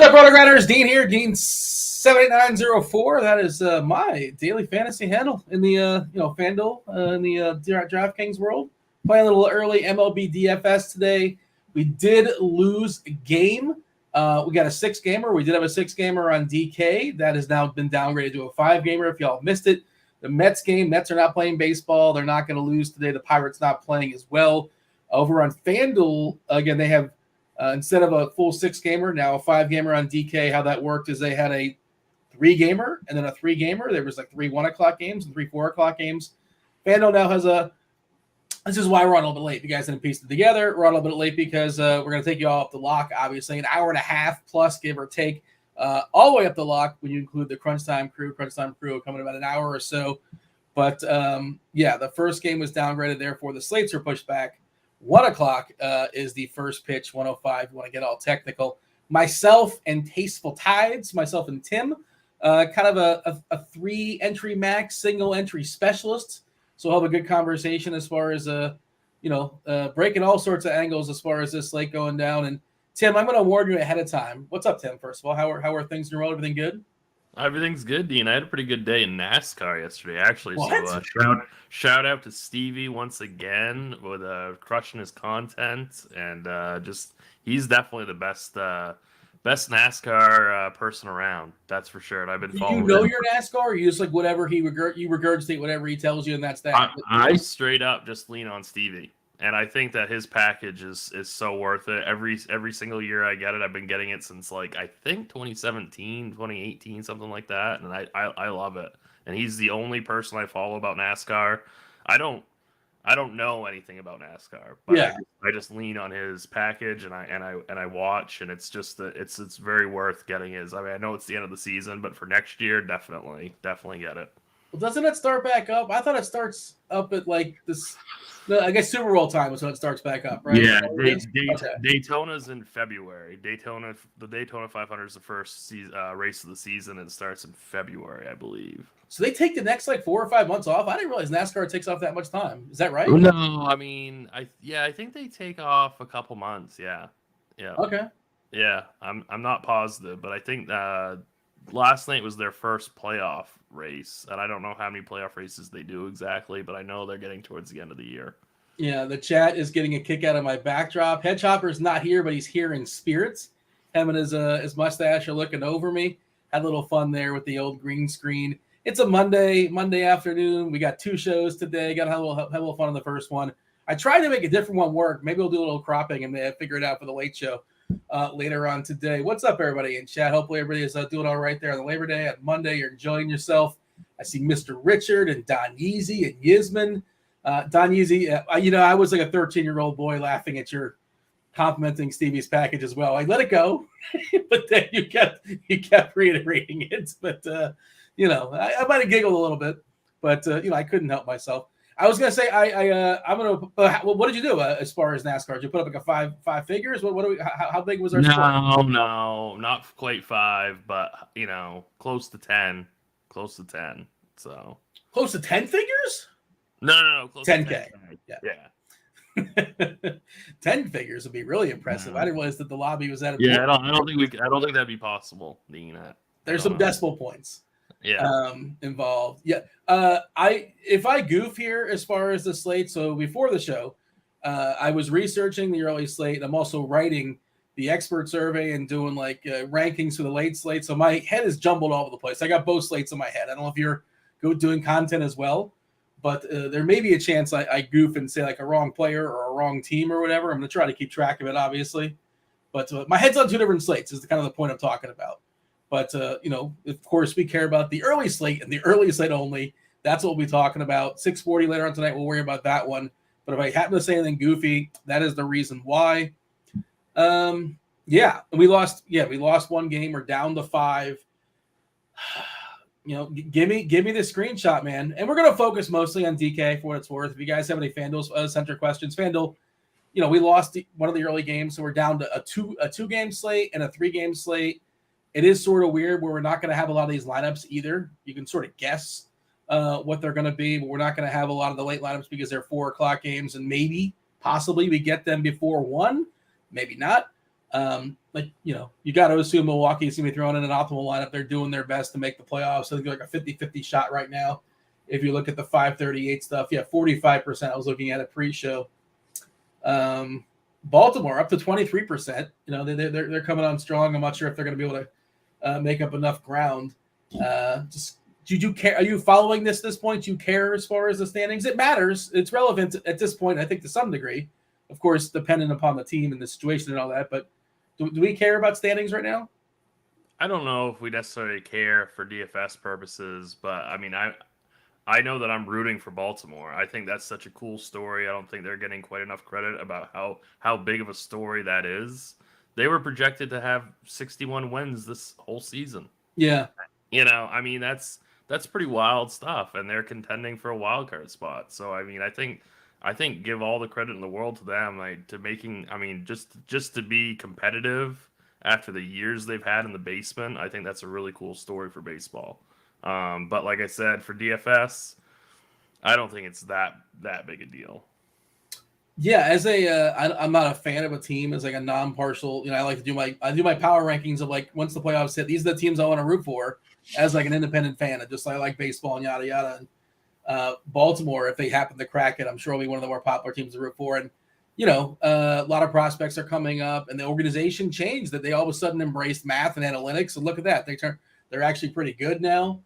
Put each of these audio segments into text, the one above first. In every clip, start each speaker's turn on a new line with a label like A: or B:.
A: What's up, RotoGrinders? Dean here, Dean78904. That is my daily fantasy handle in the Fanduel in the Draftkings world. Playing a little early Mlb Dfs today. We did lose a game. We got a 6-gamer. We did have a 6-gamer on DK. That has now been downgraded to a 5-gamer. If y'all missed it, the Mets game. Mets are not playing baseball. They're not going to lose today. The Pirates not playing as well. Over on Fanduel, again, they have instead of a full 6-gamer, now a 5-gamer on DK. How that worked is they had a 3-gamer and then a 3-gamer. There was like 3 1 o'clock games and 3 4 o'clock games. Fanduel now has a. This is why we're on a little bit late. If you guys didn't piece it together, we're on a little bit late because we're going to take you all up the lock, obviously. An hour and a half plus, give or take, all the way up the lock when you include the Crunch Time crew. Crunch Time crew coming about an hour or so. But, the first game was downgraded. Therefore, the slates are pushed back. 1 o'clock is the first pitch, 105. You want to get all technical. Myself and Tasteful Tides, myself and Tim, kind of a 3-entry max, single-entry specialist. So we'll have a good conversation as far as, breaking all sorts of angles as far as this slate going down. And, Tim, I'm going to warn you ahead of time. What's up, Tim, first of all? How are things in your world? Everything good?
B: Everything's good, Dean. I had a pretty good day in NASCAR yesterday, actually.
A: What?
B: So shout out to Stevie once again with crushing his content, and he's definitely the best NASCAR person around. That's for sure. And I've been following.
A: You know your NASCAR, or you just like whatever you regurgitate whatever he tells you, and that's that.
B: I straight up just lean on Stevie. And I think that his package is so worth it. Every single year I get it. I've been getting it since I think 2017, 2018, something like that. And I love it. And he's the only person I follow about NASCAR. I don't know anything about NASCAR, but yeah. I just lean on his package and I watch, and it's just it's very worth getting his. I mean, I know it's the end of the season, but for next year, definitely get it.
A: Well, doesn't it start back up? I thought it starts up at this. I guess Super Bowl time is when it starts back up, right?
B: Yeah, Daytona's in February. The Daytona 500 is the first race of the season, and it starts in February, I believe.
A: So they take the next 4 or 5 months off. I didn't realize NASCAR takes off that much time. Is that right?
B: No, I mean, I think they take off a couple months. Yeah.
A: Okay.
B: Yeah, I'm not positive, but I think last night was their first playoff race, and I don't know how many playoff races they do exactly, but I know they're getting towards the end of the year.
A: Yeah, the chat is getting a kick out of my backdrop. Hedgehopper's not here, but he's here in spirits. Him and his mustache are looking over me. Had a little fun there with the old green screen. It's a Monday afternoon. We got 2 shows today. Got a little fun on the first one. I tried to make a different one work. Maybe we'll do a little cropping and figure it out for the late show later on today. What's up, everybody in chat? Hopefully everybody is doing all right there on the Labor Day. On Monday, you're enjoying yourself. I see Mr. Richard and Don Yeezy and Yisman. Don Yeezy, I was like a 13-year-old boy laughing at your complimenting Stevie's package as well. I let it go, but then you kept reiterating it. But I might have giggled a little bit, but I couldn't help myself. I was gonna say I'm gonna. What did you do as far as NASCAR? Did you put up like a 5 figures? How big was our sport?
B: No, not quite 5, but close to 10. So
A: close to 10 figures?
B: No, close
A: 10K.
B: Yeah.
A: 10 figures would be really impressive. I didn't realize that the lobby was that.
B: Yeah, I don't think that'd be possible, Dean.
A: There's some decimal points.
B: Yeah.
A: Involved. Yeah. If I goof here as far as the slate, so before the show, I was researching the early slate. I'm also writing the expert survey and doing rankings for the late slate. So my head is jumbled all over the place. I got both slates in my head. I don't know if you're doing content as well, but there may be a chance I goof and say a wrong player or a wrong team or whatever. I'm going to try to keep track of it, obviously. But my head's on 2 different slates is the point I'm talking about. But, of course, we care about the early slate and the early slate only. That's what we'll be talking about. 6:40 later on tonight, we'll worry about that one. But if I happen to say anything goofy, that is the reason why. We lost 1 game. We're down to 5. Give me the screenshot, man. And we're going to focus mostly on DK for what it's worth. If you guys have any Fanduel center questions, Fanduel, we lost one of the early games, so we're down to a 2-game slate and a 3-game slate. It is sort of weird where we're not going to have a lot of these lineups either. You can sort of guess what they're going to be, but we're not going to have a lot of the late lineups because they're 4 o'clock games, and possibly we get them before 1, maybe not. You got to assume Milwaukee's going to be throwing in an optimal lineup. They're doing their best to make the playoffs. So they're like a 50-50 shot right now. If you look at the 538 stuff, 45%. I was looking at it pre-show. Baltimore up to 23%. They're coming on strong. I'm not sure if they're going to be able to make up enough ground. Do you care? Are you following this at this point? Do you care as far as the standings? It matters. It's relevant at this point, I think, to some degree. Of course, dependent upon the team and the situation and all that. But do we care about standings right now?
B: I don't know if we necessarily care for DFS purposes, but I mean, I know that I'm rooting for Baltimore. I think that's such a cool story. I don't think they're getting quite enough credit about how big of a story that is. They were projected to have 61 wins this whole season.
A: Yeah.
B: I mean, that's pretty wild stuff, and they're contending for a wild card spot. So, I mean, I think give all the credit in the world to them, just to be competitive after the years they've had in the basement. I think that's a really cool story for baseball. But like I said, for DFS, I don't think it's that big a deal.
A: Yeah, I'm not a fan of a team as like a non-partial. I like to do my power rankings of like once the playoffs hit, these are the teams I want to root for as like an independent fan. And just I like baseball and yada yada. And Baltimore, if they happen to crack it, I'm sure will be one of the more popular teams to root for. And a lot of prospects are coming up, and the organization changed that they all of a sudden embraced math and analytics. And look at that, they're actually pretty good now.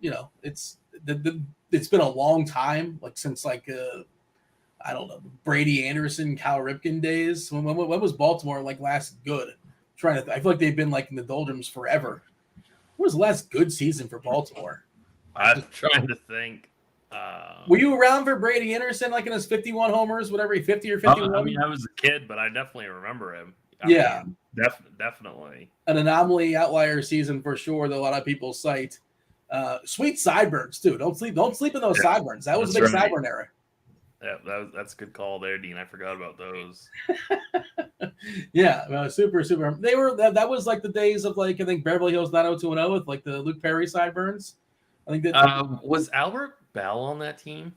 A: It's been a long time, like since like I don't know, Brady Anderson, Cal Ripken days. When was Baltimore like last good? I feel like they've been like in the doldrums forever. When was the last good season for Baltimore?
B: I'm trying to think.
A: Were you around for Brady Anderson, like in his 51 homers, whatever, 50 or 51?
B: I mean, I was a kid, but I definitely remember him. Definitely.
A: An anomaly outlier season for sure that a lot of people cite. Sweet sideburns, too. Don't sleep in those sideburns. That was a big sideburn era.
B: Yeah, that's a good call there, Dean. I forgot about those.
A: Yeah, super. They were that was like the days of like I think Beverly Hills 90210 with like the Luke Perry sideburns. I think that
B: was Albert Bell on that team.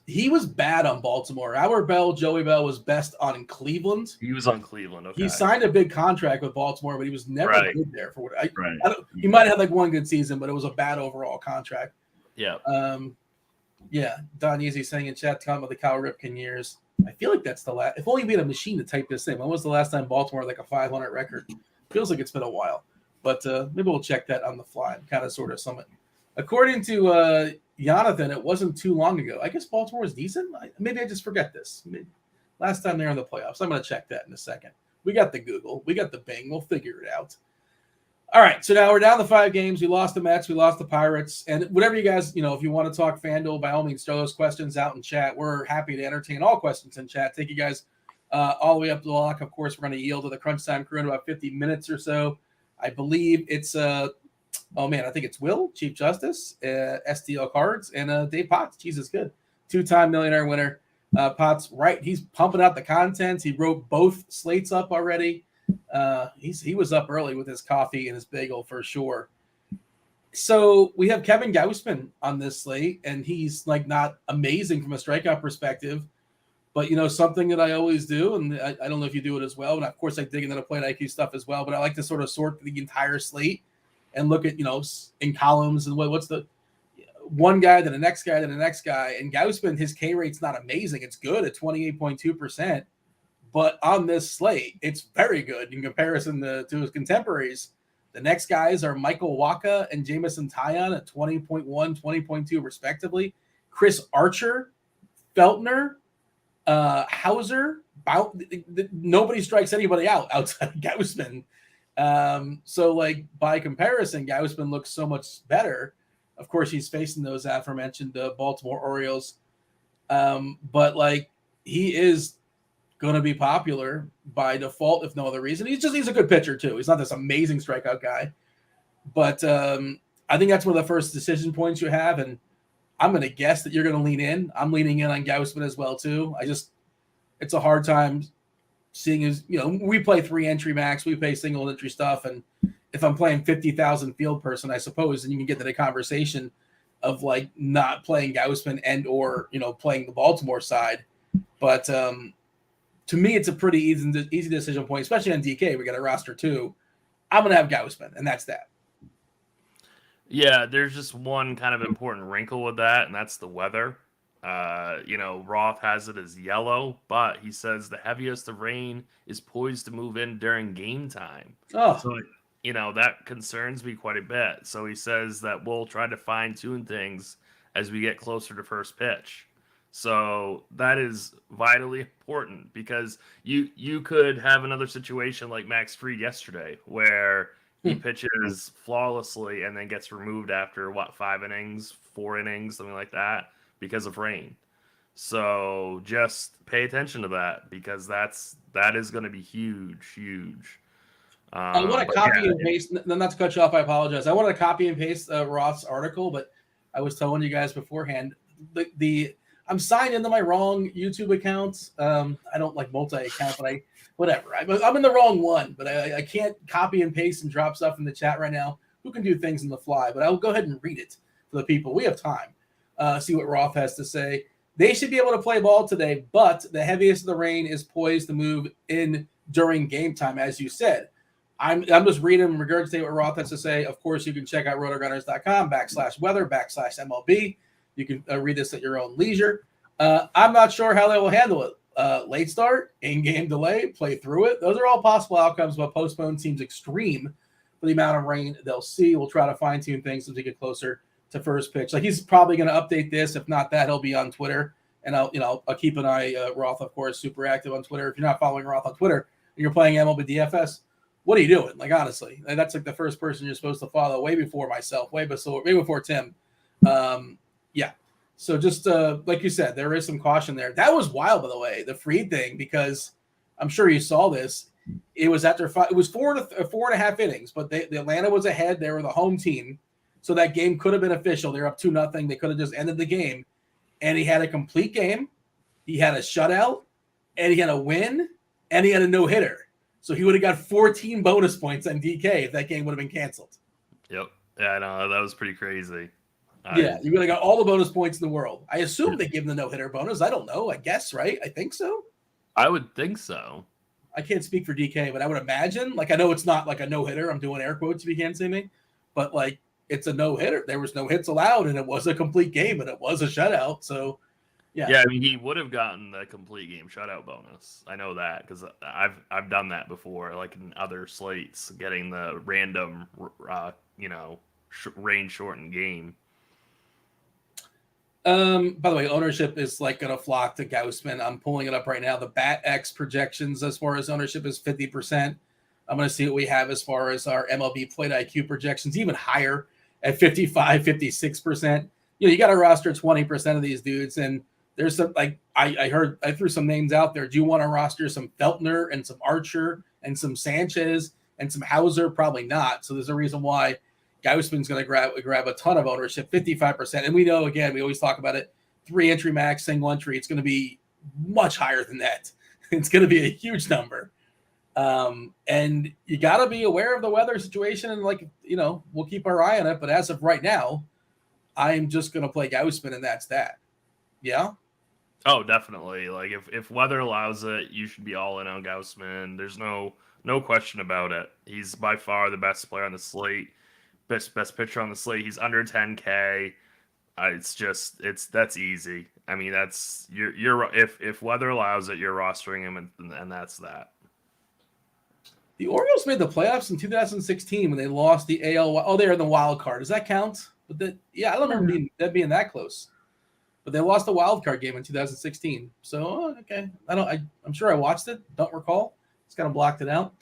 A: He was bad on Baltimore. Albert Bell, Joey Bell was best on Cleveland.
B: He was on Cleveland. Okay.
A: He signed a big contract with Baltimore, but he was never good there for what he might have had like one good season, but it was a bad overall contract.
B: Yeah.
A: Yeah, Don Easy saying in chat, talking about the Cal Ripken years. I feel like that's the last. If only we had a machine to type this in. When was the last time Baltimore had like a 500 record? Feels like it's been a while, but maybe we'll check that on the fly. Kind of, sort of, something. According to Jonathan, it wasn't too long ago. I guess Baltimore was decent. Maybe I just forget this. Last time they were in the playoffs. I'm going to check that in a second. We got the Google. We got the Bing. We'll figure it out. All right, so now we're down to 5 games. We lost the Mets, we lost the Pirates, and whatever you guys, if you want to talk FanDuel, by all means, throw those questions out in chat. We're happy to entertain all questions in chat. Take you guys all the way up to the lock. Of course, we're going to yield to the crunch time crew in about 50 minutes or so. I believe it's, I think it's Will, Chief Justice, STL Cards, and Dave Potts. CheeseIsGood, 2-time millionaire winner. Potts, right? He's pumping out the content. He wrote both slates up already. He was up early with his coffee and his bagel for sure. So we have Kevin Ghostman on this slate, and he's like not amazing from a strikeout perspective, but something that I always do, and I don't know if you do it as well. And of course, I dig into the plate IQ stuff as well. But I like to sort of sort the entire slate and look at in columns and what's the one guy, then the next guy, then the next guy. And Ghostman, his K rate's not amazing. It's good at 28.2%. But on this slate, it's very good in comparison to his contemporaries. The next guys are Michael Wacha and Jamison Tyon at 20.1, 20.2 respectively. Chris Archer, Feltner, Hauser. Nobody strikes anybody out outside of Ghostman. So, like, by comparison, Ghostman looks so much better. Of course, he's facing those aforementioned Baltimore Orioles. But, like, he is going to be popular by default, if no other reason. He's a good pitcher too. He's not this amazing strikeout guy, but I think that's one of the first decision points you have. And I'm going to guess that you're going to lean in. I'm leaning in on Ghostman as well too. It's a hard time seeing his, we play 3 entry max, we pay single entry stuff. And if I'm playing 50,000 field person, I suppose, then you can get to the conversation of like not playing Ghostman and, or, playing the Baltimore side. But, to me, it's a pretty easy decision point, especially on DK. We got a roster 2. I'm going to have Ghostman, and that's that.
B: Yeah, there's just one kind of important wrinkle with that, and that's the weather. Roth has it as yellow, but he says the heaviest of rain is poised to move in during game time.
A: Oh.
B: So, that concerns me quite a bit. So he says that we'll try to fine-tune things as we get closer to first pitch. So that is vitally important because you could have another situation like Max Fried yesterday where he pitches flawlessly and then gets removed after 5 innings, 4 innings, something like that because of rain. So just pay attention to that because that is going to be huge.
A: I want to copy and paste. Not to cut you off, I apologize. I wanted to copy and paste Roth's article, but I was telling you guys beforehand I'm signed into my wrong YouTube account. I don't like multi-account, but whatever. I'm in the wrong one, but I can't copy and paste and drop stuff in the chat right now. Who can do things on the fly? But I'll go ahead and read it for the people. We have time. See what Roth has to say. They should be able to play ball today, but the heaviest of the rain is poised to move in during game time, as you said. I'm just reading and regurgitating what Roth has to say. Of course, you can check out RotoGrinders.com/weather/MLB. You can read this at your own leisure. I'm not sure how they will handle it. Late start, in-game delay, play through it. Those are all possible outcomes, but postpone seems extreme for the amount of rain they'll see. We'll try to fine-tune things as we get closer to first pitch. Like he's probably going to update this. If not that, he'll be on Twitter. And I'll keep an eye. Roth, of course, super active on Twitter. If you're not following Roth on Twitter and you're playing Mlb Dfs, what are you doing? Like, honestly, that's like the first person you're supposed to follow way before myself, way before Tim. Yeah. So just like you said, there is some caution there. That was wild, by the way, the Fried thing, because I'm sure you saw this. It was after it was 4.5 innings, but the Atlanta was ahead. They were the home team. So that game could have been official. They're up 2-0. They could have just ended the game. And he had a complete game. He had a shutout, and he had a win, and he had a no-hitter. So he would have got 14 bonus points on DK if that game would have been canceled.
B: Yep. Yeah, I know. That was pretty crazy.
A: Yeah, you would have got all the bonus points in the world. I assume they give him the no-hitter bonus. I don't know. I guess, right? I think so.
B: I would think so.
A: I can't speak for DK, but I would imagine. Like, I know it's not like a no-hitter. I'm doing air quotes if you can't see me. But, like, it's a no-hitter. There was no hits allowed, and it was a complete game, and it was a shutout. So, yeah.
B: Yeah, I mean, he would have gotten the complete game shutout bonus. I know that because I've done that before, like in other slates, getting the random, rain-shortened game.
A: By the way, ownership is like going to flock to Ghostman. I'm pulling it up right now. The BatX projections as far as ownership is 50%. I'm going to see what we have as far as our MLB Plate IQ projections, even higher at 55, 56%. You got to roster 20% of these dudes. And there's some, like, I threw some names out there. Do you want to roster some Feltner and some Archer and some Sanchez and some Hauser? Probably not. So there's a reason why Ghostman's going to grab a ton of ownership, 55%. And we know, again, we always talk about it, 3 entry max, single entry. It's going to be much higher than that. It's going to be a huge number. And you got to be aware of the weather situation. And, we'll keep our eye on it. But as of right now, I'm just going to play Ghostman, and that's that. Yeah?
B: Oh, definitely. Like, if weather allows it, you should be all in on Ghostman. There's no question about it. He's by far the best player on the slate. Best pitcher on the slate. He's under 10K. That's easy. I mean, that's if weather allows it, you're rostering him, and that's that.
A: The Orioles made the playoffs in 2016 when they lost the AL. Oh, they're in the wild card. Does that count? But I don't remember being that close. But they lost the wild card game in 2016. So okay, I'm sure I watched it. Don't recall. Just kind of blocked it out.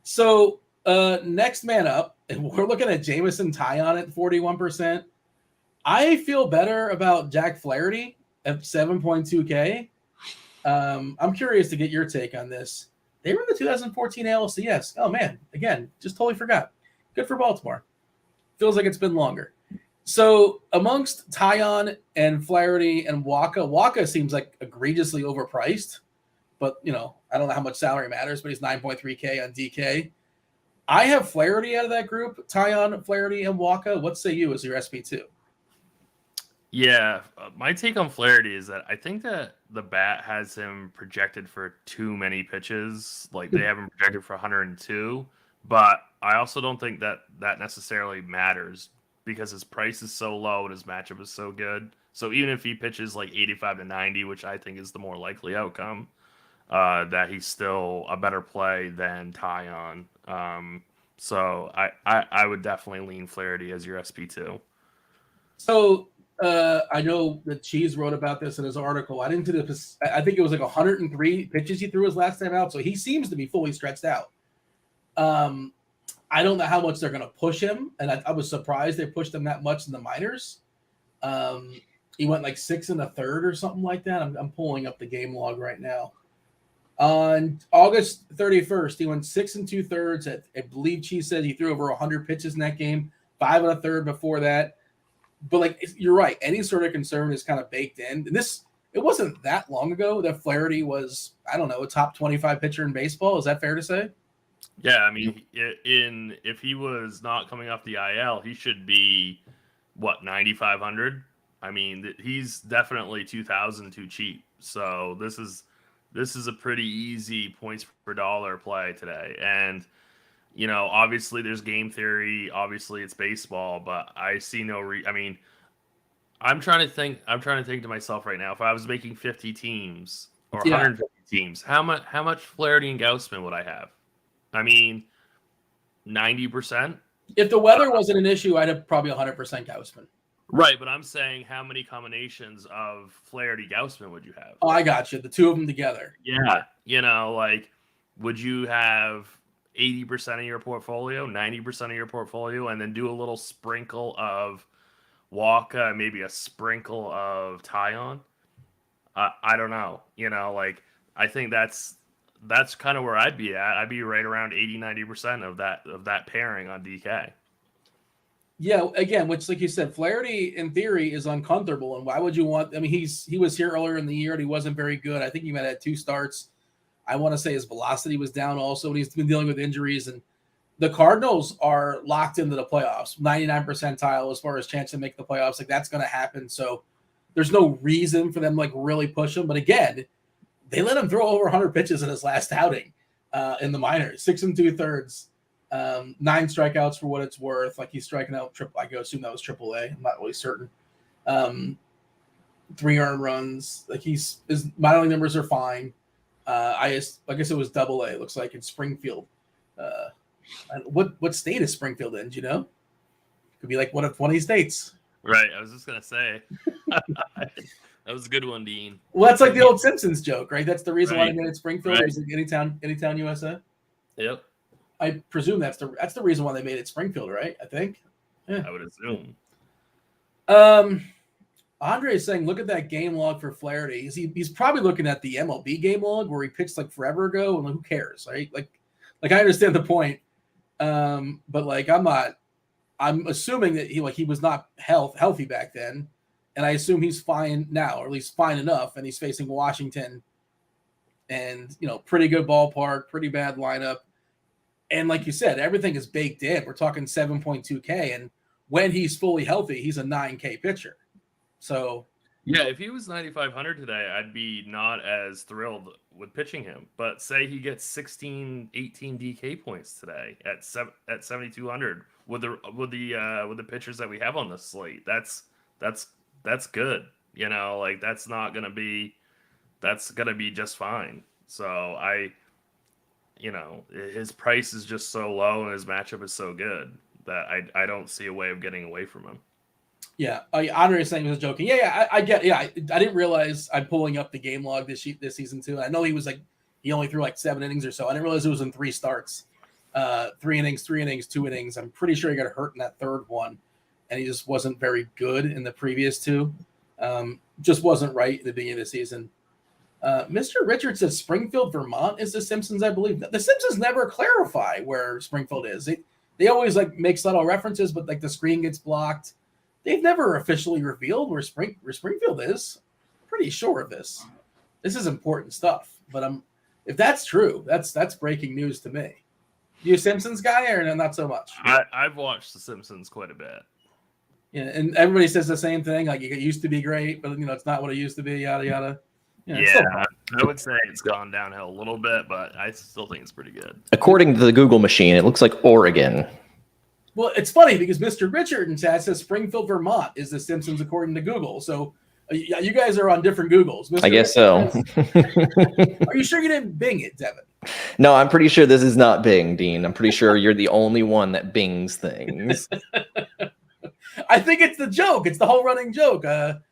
A: So next man up, and we're looking at Jameson Taillon at 41%. I feel better about Jack Flaherty at 7.2K. I'm curious to get your take on this. They were in the 2014 ALCS. Oh, man. Again, just totally forgot. Good for Baltimore. Feels like it's been longer. So amongst Taillon and Flaherty and Waka seems like egregiously overpriced. But, I don't know how much salary matters, but he's 9.3K on DK. I have Flaherty out of that group. Taillon, Flaherty, and Waka. What say you as your SP2?
B: Yeah, my take on Flaherty is that I think that the bat has him projected for too many pitches. Like they have him projected for 102, but I also don't think that that necessarily matters because his price is so low and his matchup is so good. So even if he pitches like 85 to 90, which I think is the more likely outcome, that he's still a better play than Tyon. So I would definitely lean Flaherty as your SP2.
A: So I know that Cheese wrote about this in his article. I didn't do this. I think it was like 103 pitches he threw his last time out. So he seems to be fully stretched out. I don't know how much they're going to push him. And I was surprised they pushed him that much in the minors. He went like 6 1/3 or something like that. I'm pulling up the game log right now. On August 31st, he went 6 2/3. I believe Cheese said he threw over 100 pitches in that game, 5 1/3 before that. But like you're right, any sort of concern is kind of baked in. And it wasn't that long ago that Flaherty was, I don't know, a top 25 pitcher in baseball. Is that fair to say?
B: Yeah, I mean, if he was not coming off the IL, he should be what 9,500. I mean, he's definitely 2,000 too cheap. So this is a pretty easy points per dollar play today. And you know, obviously there's game theory. Obviously it's baseball, but I see no I mean, I'm trying to think to myself right now, if I was making 50 teams or 150 teams, how much Flaherty and Ghostman would I have? I mean, 90%.
A: If the weather wasn't an issue, I'd have probably 100% Ghostman.
B: Right, but I'm saying how many combinations of Flaherty Ghostman would you have?
A: Oh, I got you. The two of them together.
B: Yeah, you know, like, would you have 80% of your portfolio, 90% of your portfolio, and then do a little sprinkle of Walker, maybe a sprinkle of Tyon? I don't know. You know, like, I think that's kind of where I'd be at. I'd be right around 80-90% of that pairing on DK.
A: Yeah, again, which, like you said, Flaherty in theory is uncomfortable. And why would you want? I mean, he was here earlier in the year and he wasn't very good. I think he might have had 2 starts. I want to say his velocity was down also, and he's been dealing with injuries. And the Cardinals are locked into the playoffs, 99 percentile as far as chance to make the playoffs. Like that's going to happen. So there's no reason for them to like really push him. But again, they let him throw over 100 pitches in his last outing in the minors, 6 2/3, 9 strikeouts for what it's worth. Like he's striking out I go assume that was AAA. I'm not really certain. 3 earned runs. Like his minor league numbers are fine. I guess it was AA. It looks like in Springfield. What state is Springfield in? Do you know? Could be like one of 20 states.
B: Right. I was just gonna say that was a good one, Dean.
A: Well, that's like the old Simpsons joke, right? That's the reason why they made it Springfield. Right. Is Anytown, USA.
B: Yep.
A: I presume that's the reason why they made it Springfield, right? I think.
B: Yeah. I would assume.
A: Andre is saying, look at that game log for Flaherty. He's probably looking at the MLB game log where he pitched like forever ago, and who cares, right? Like I understand the point, but like I'm assuming that he was not healthy back then, and I assume he's fine now, or at least fine enough, and he's facing Washington, and pretty good ballpark, pretty bad lineup, and like you said, everything is baked in. We're talking 7.2K, and when he's fully healthy, he's a 9K pitcher. So
B: yeah, if he was 9,500 today, I'd be not as thrilled with pitching him. But say he gets 16, 18 DK points today at 7,200 with the pitchers that we have on the slate. That's good. Like that's gonna be just fine. So his price is just so low and his matchup is so good that I don't see a way of getting away from him.
A: Yeah, Andre is saying he was joking. Yeah, I get. Yeah, I didn't realize I'm pulling up the game log this season too. I know he only threw like 7 innings or so. I didn't realize it was in 3 starts, 3 innings, 2 innings. I'm pretty sure he got hurt in that third one, and he just wasn't very good in the previous 2. Just wasn't right at the beginning of the season. Mr. Richard says Springfield, Vermont is the Simpsons. I believe the Simpsons never clarify where Springfield is. They always like make subtle references, but like the screen gets blocked. They've never officially revealed where Springfield is. Pretty sure of this. This is important stuff. But if that's true, that's breaking news to me. You a Simpsons guy or not so much?
B: I've watched The Simpsons quite a bit.
A: Yeah, and everybody says the same thing. Like, it used to be great, but it's not what it used to be. Yada yada.
B: Yeah, I would say it's gone downhill a little bit, but I still think it's pretty good.
C: According to the Google machine, it looks like Oregon.
A: Well, it's funny because Mr. Richard in chat says Springfield, Vermont is The Simpsons according to Google. So you guys are on different Googles. Mr.
C: I guess so.
A: Are you sure you didn't Bing it, Devin?
C: No, I'm pretty sure this is not Bing, Dean. I'm pretty sure you're the only one that Bings things.
A: I think it's the joke. It's the whole running joke that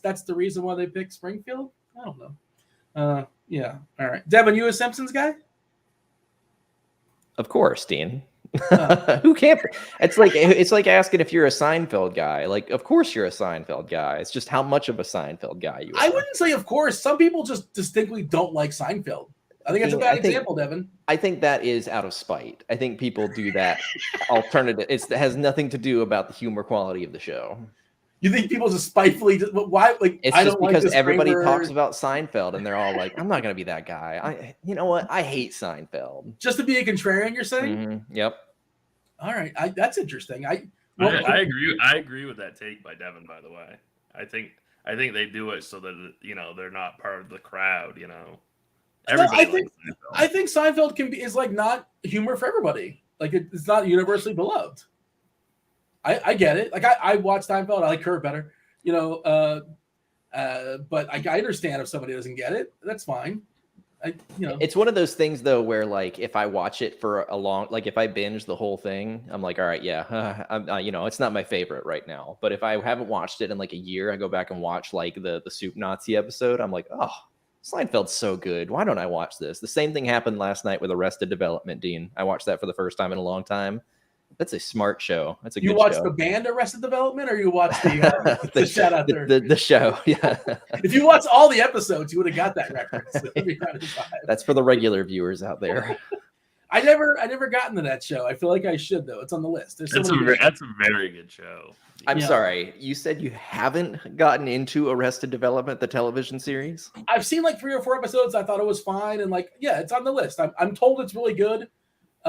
A: that's the reason why they picked Springfield. I don't know. Yeah. All right, Devin, you a Simpsons guy?
C: Of course, Dean. Who can't? It's like asking if you're a Seinfeld guy. Like, of course you're a Seinfeld guy. It's just how much of a Seinfeld guy you are.
A: I wouldn't say of course. Some people just distinctly don't like Seinfeld. I think that's a bad example, Devin.
C: I think that is out of spite. I think people do that alternative. It has nothing to do about the humor quality of the show.
A: You think people just spitefully why? Like,
C: it's just because everybody talks about Seinfeld and they're all like, "I'm not going to be that guy." You know what? I hate Seinfeld.
A: Just to be a contrarian, you're saying?
C: Mm-hmm. Yep.
A: All right, that's interesting. I
B: agree. I agree with that take by Devin. By the way, I think they do it so that they're not part of the crowd. Everybody.
A: I think Seinfeld is like not humor for everybody. Like, it's not universally beloved. I get it. Like, I watch Seinfeld. I like Kurt better. But I understand if somebody doesn't get it. That's fine.
C: It's one of those things though where, like, if I watch it for a long, like if I binge the whole thing, I'm like, all right, yeah, it's not my favorite right now. But if I haven't watched it in like a year, I go back and watch like the Soup Nazi episode. I'm like, oh, Seinfeld's so good. Why don't I watch this? The same thing happened last night with Arrested Development, Dean. I watched that for the first time in a long time. That's a smart show. That's a good show. You watched
A: the band Arrested Development, or you watched the shout out there?
C: The show, yeah.
A: If you watched all the episodes, you would have got that reference.
C: That's for the regular viewers out there.
A: I never got into that show. I feel like I should, though. It's on the list.
B: That's a very good show.
C: I'm sorry. You said you haven't gotten into Arrested Development, the television series?
A: I've seen like 3 or 4 episodes. I thought it was fine, and it's on the list. I'm told it's really good.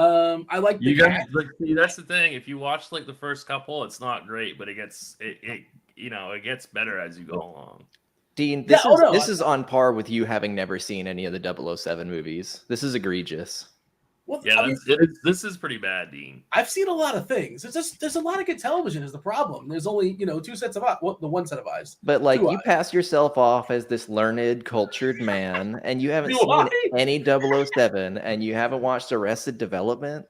A: I like
B: you guys. See, that's the thing. If you watch like the first couple, it's not great, but it gets better as you go along.
C: Dean, this is on par with you having never seen any of the 007 movies. This is egregious.
A: Well,
B: yeah, this is pretty bad, Dean.
A: I've seen a lot of things. There's a lot of good television is the problem. There's only 2 sets of eyes. Well, the 1 set of eyes.
C: But like you pass yourself off as this learned, cultured man, and you haven't seen any 007, and you haven't watched Arrested Development.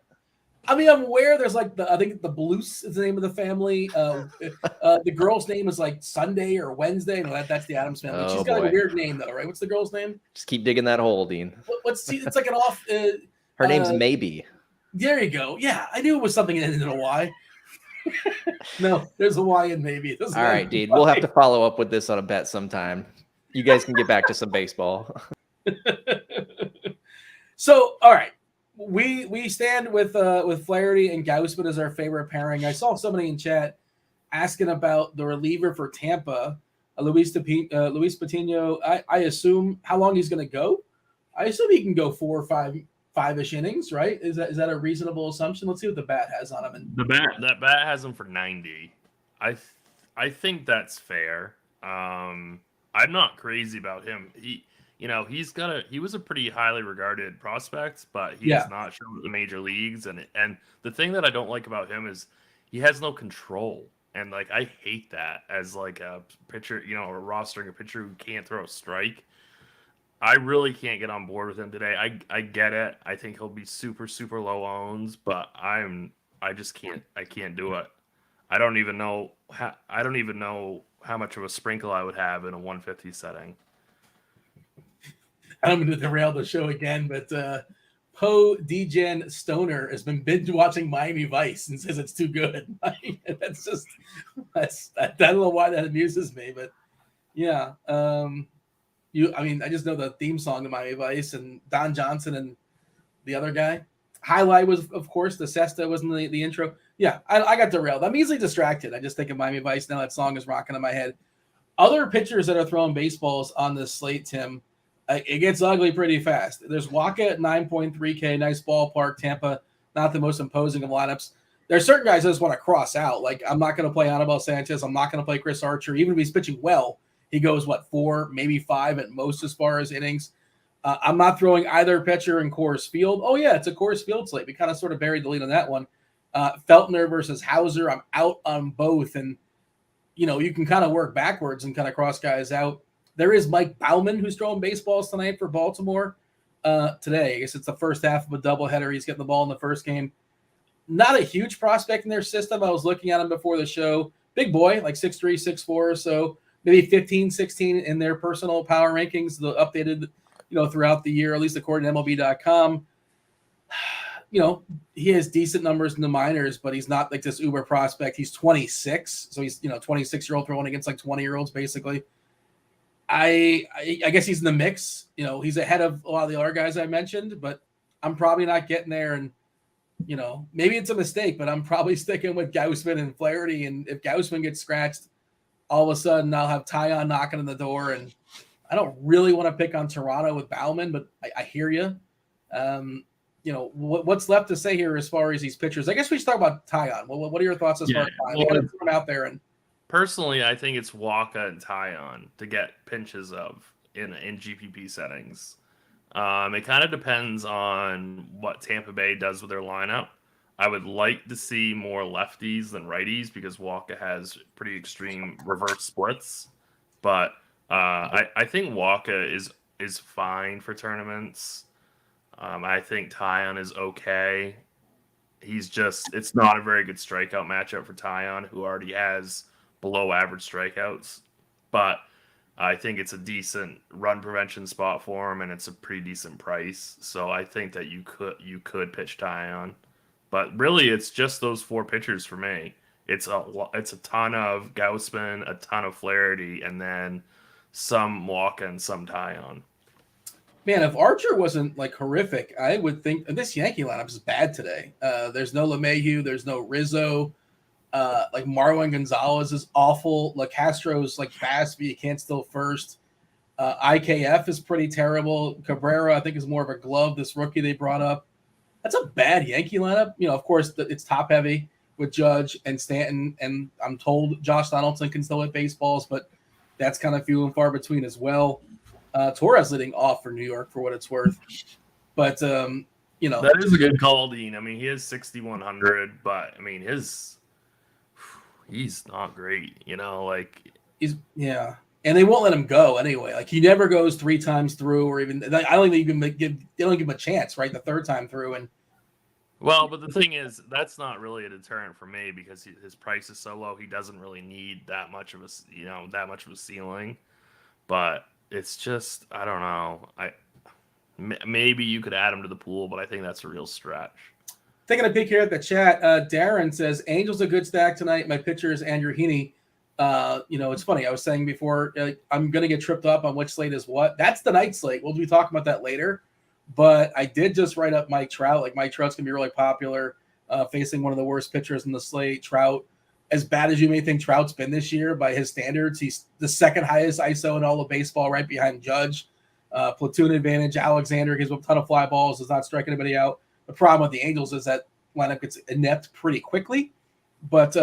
A: I mean, I'm aware there's like I think the Blues is the name of the family. The girl's name is like Sunday or Wednesday. No, that's the Addams family.
C: Oh,
A: she's got like a weird name though, right? What's the girl's name?
C: Just keep digging that hole, Dean.
A: It's like an off.
C: Her name's Maybe.
A: There you go. Yeah, I knew it was something that ended in a Y. No, there's a Y in Maybe. All
C: right, Dean. We'll have to follow up with this on a bet sometime. You guys can get back to some baseball.
A: So, all right. We stand with Flaherty and Ghostman as our favorite pairing. I saw somebody in chat asking about the reliever for Tampa, Luis Patino. I assume how long he's going to go. I assume he can go 4 or 5-ish innings, right? Is that a reasonable assumption? Let's see what the bat has on him.
B: That bat has him for 90. I think that's fair. I'm not crazy about him. He was a pretty highly regarded prospect, but he has not shown the major leagues. And the thing that I don't like about him is he has no control. And like I hate that as like a pitcher, or rostering a pitcher who can't throw a strike. I really can't get on board with him today. I get it. I think he'll be super, super low owns, but I just can't. I can't do it. I don't even know how much of a sprinkle I would have in a 150 setting.
A: I'm going to derail the show again, but Poe Degen Stoner has been binge watching Miami Vice and says it's too good. I don't know why that amuses me, but yeah. I just know the theme song to Miami Vice and Don Johnson and the other guy. Highlight was, of course, the Cesta was in the intro. Yeah, I got derailed. I'm easily distracted. I just think of Miami Vice now. That song is rocking in my head. Other pitchers that are throwing baseballs on this slate, Tim, it gets ugly pretty fast. There's Waka at 9.3K, nice ballpark. Tampa, not the most imposing of lineups. There's certain guys I just want to cross out. Like, I'm not going to play Anibal Sanchez. I'm not going to play Chris Archer. Even if he's pitching well, he goes, 4, maybe 5 at most as far as innings. I'm not throwing either pitcher in Coors Field. Oh, yeah, it's a Coors Field slate. We kind of sort of buried the lead on that one. Feltner versus Hauser, I'm out on both. And, you can kind of work backwards and kind of cross guys out. There is Mike Bauman, who's throwing baseballs tonight for Baltimore today. I guess it's the first half of a doubleheader. He's getting the ball in the first game. Not a huge prospect in their system. I was looking at him before the show. Big boy, like 6'3", 6'4", or so. Maybe 15, 16 in their personal power rankings, the updated, throughout the year, at least according to MLB.com. He has decent numbers in the minors, but he's not like this uber prospect. He's 26, so he's 26-year-old throwing against like 20-year-olds basically. I guess he's in the mix. He's ahead of a lot of the other guys I mentioned, but I'm probably not getting there. And maybe it's a mistake, but I'm probably sticking with Ghostman and Flaherty. And if Ghostman gets scratched, all of a sudden I'll have Tyon knocking on the door. And I don't really want to pick on Toronto with Bauman, but I hear you. What's left to say here as far as these pitchers? I guess we should talk about Tyon. Well, what are your thoughts as far as Tyon? We got to throw him out there. And
B: personally, I think it's Wacha and Tyon to get pinches of in GPP settings. It kind of depends on what Tampa Bay does with their lineup. I would like to see more lefties than righties because Wacha has pretty extreme reverse splits. But I think Wacha is fine for tournaments. I think Tyon is okay. It's not a very good strikeout matchup for Tyon, who already has below average strikeouts. But I think it's a decent run prevention spot for him, and it's a pretty decent price. So I think that you could pitch Tyon, but really it's just those 4 pitchers for me. It's a ton of Ghostman, a ton of Flaherty, and then some Wacha and some Tyon.
A: Man, if Archer wasn't like horrific, I would think this Yankee lineup is bad today. There's no LeMahieu, there's no Rizzo. Like Marwin Gonzalez is awful. Like Castro's like fast, but you can't still first. IKF is pretty terrible. Cabrera, I think, is more of a glove. This rookie they brought up. That's a bad Yankee lineup. Of course, it's top heavy with Judge and Stanton, and I'm told Josh Donaldson can still hit baseballs, but that's kind of few and far between as well. Torres leading off for New York for what it's worth, but that
B: is a good call, Dean. I mean, he is 6,100, but I mean he's not great,
A: and they won't let him go anyway. Like he never goes 3 times through, or even I don't think you can they don't give him a chance, right? The 3rd time through, and
B: but the thing is, that's not really a deterrent for me because his price is so low. He doesn't really need that much of a ceiling, but it's just I don't know. Maybe you could add him to the pool, but I think that's a real stretch.
A: Taking a peek here at the chat, Darren says, Angels a good stack tonight. My pitcher is Andrew Heaney. It's funny. I was saying before, I'm going to get tripped up on which slate is what. That's the night slate. We'll be talking about that later. But I did just write up Mike Trout. Like Mike Trout's going to be really popular, facing one of the worst pitchers in the slate. Trout, as bad as you may think Trout's been this year, by his standards, he's the 2nd highest ISO in all of baseball, right behind Judge. Platoon advantage. Alexander gives up a ton of fly balls, does not strike anybody out. The problem with the Angels is that lineup gets inept pretty quickly. But,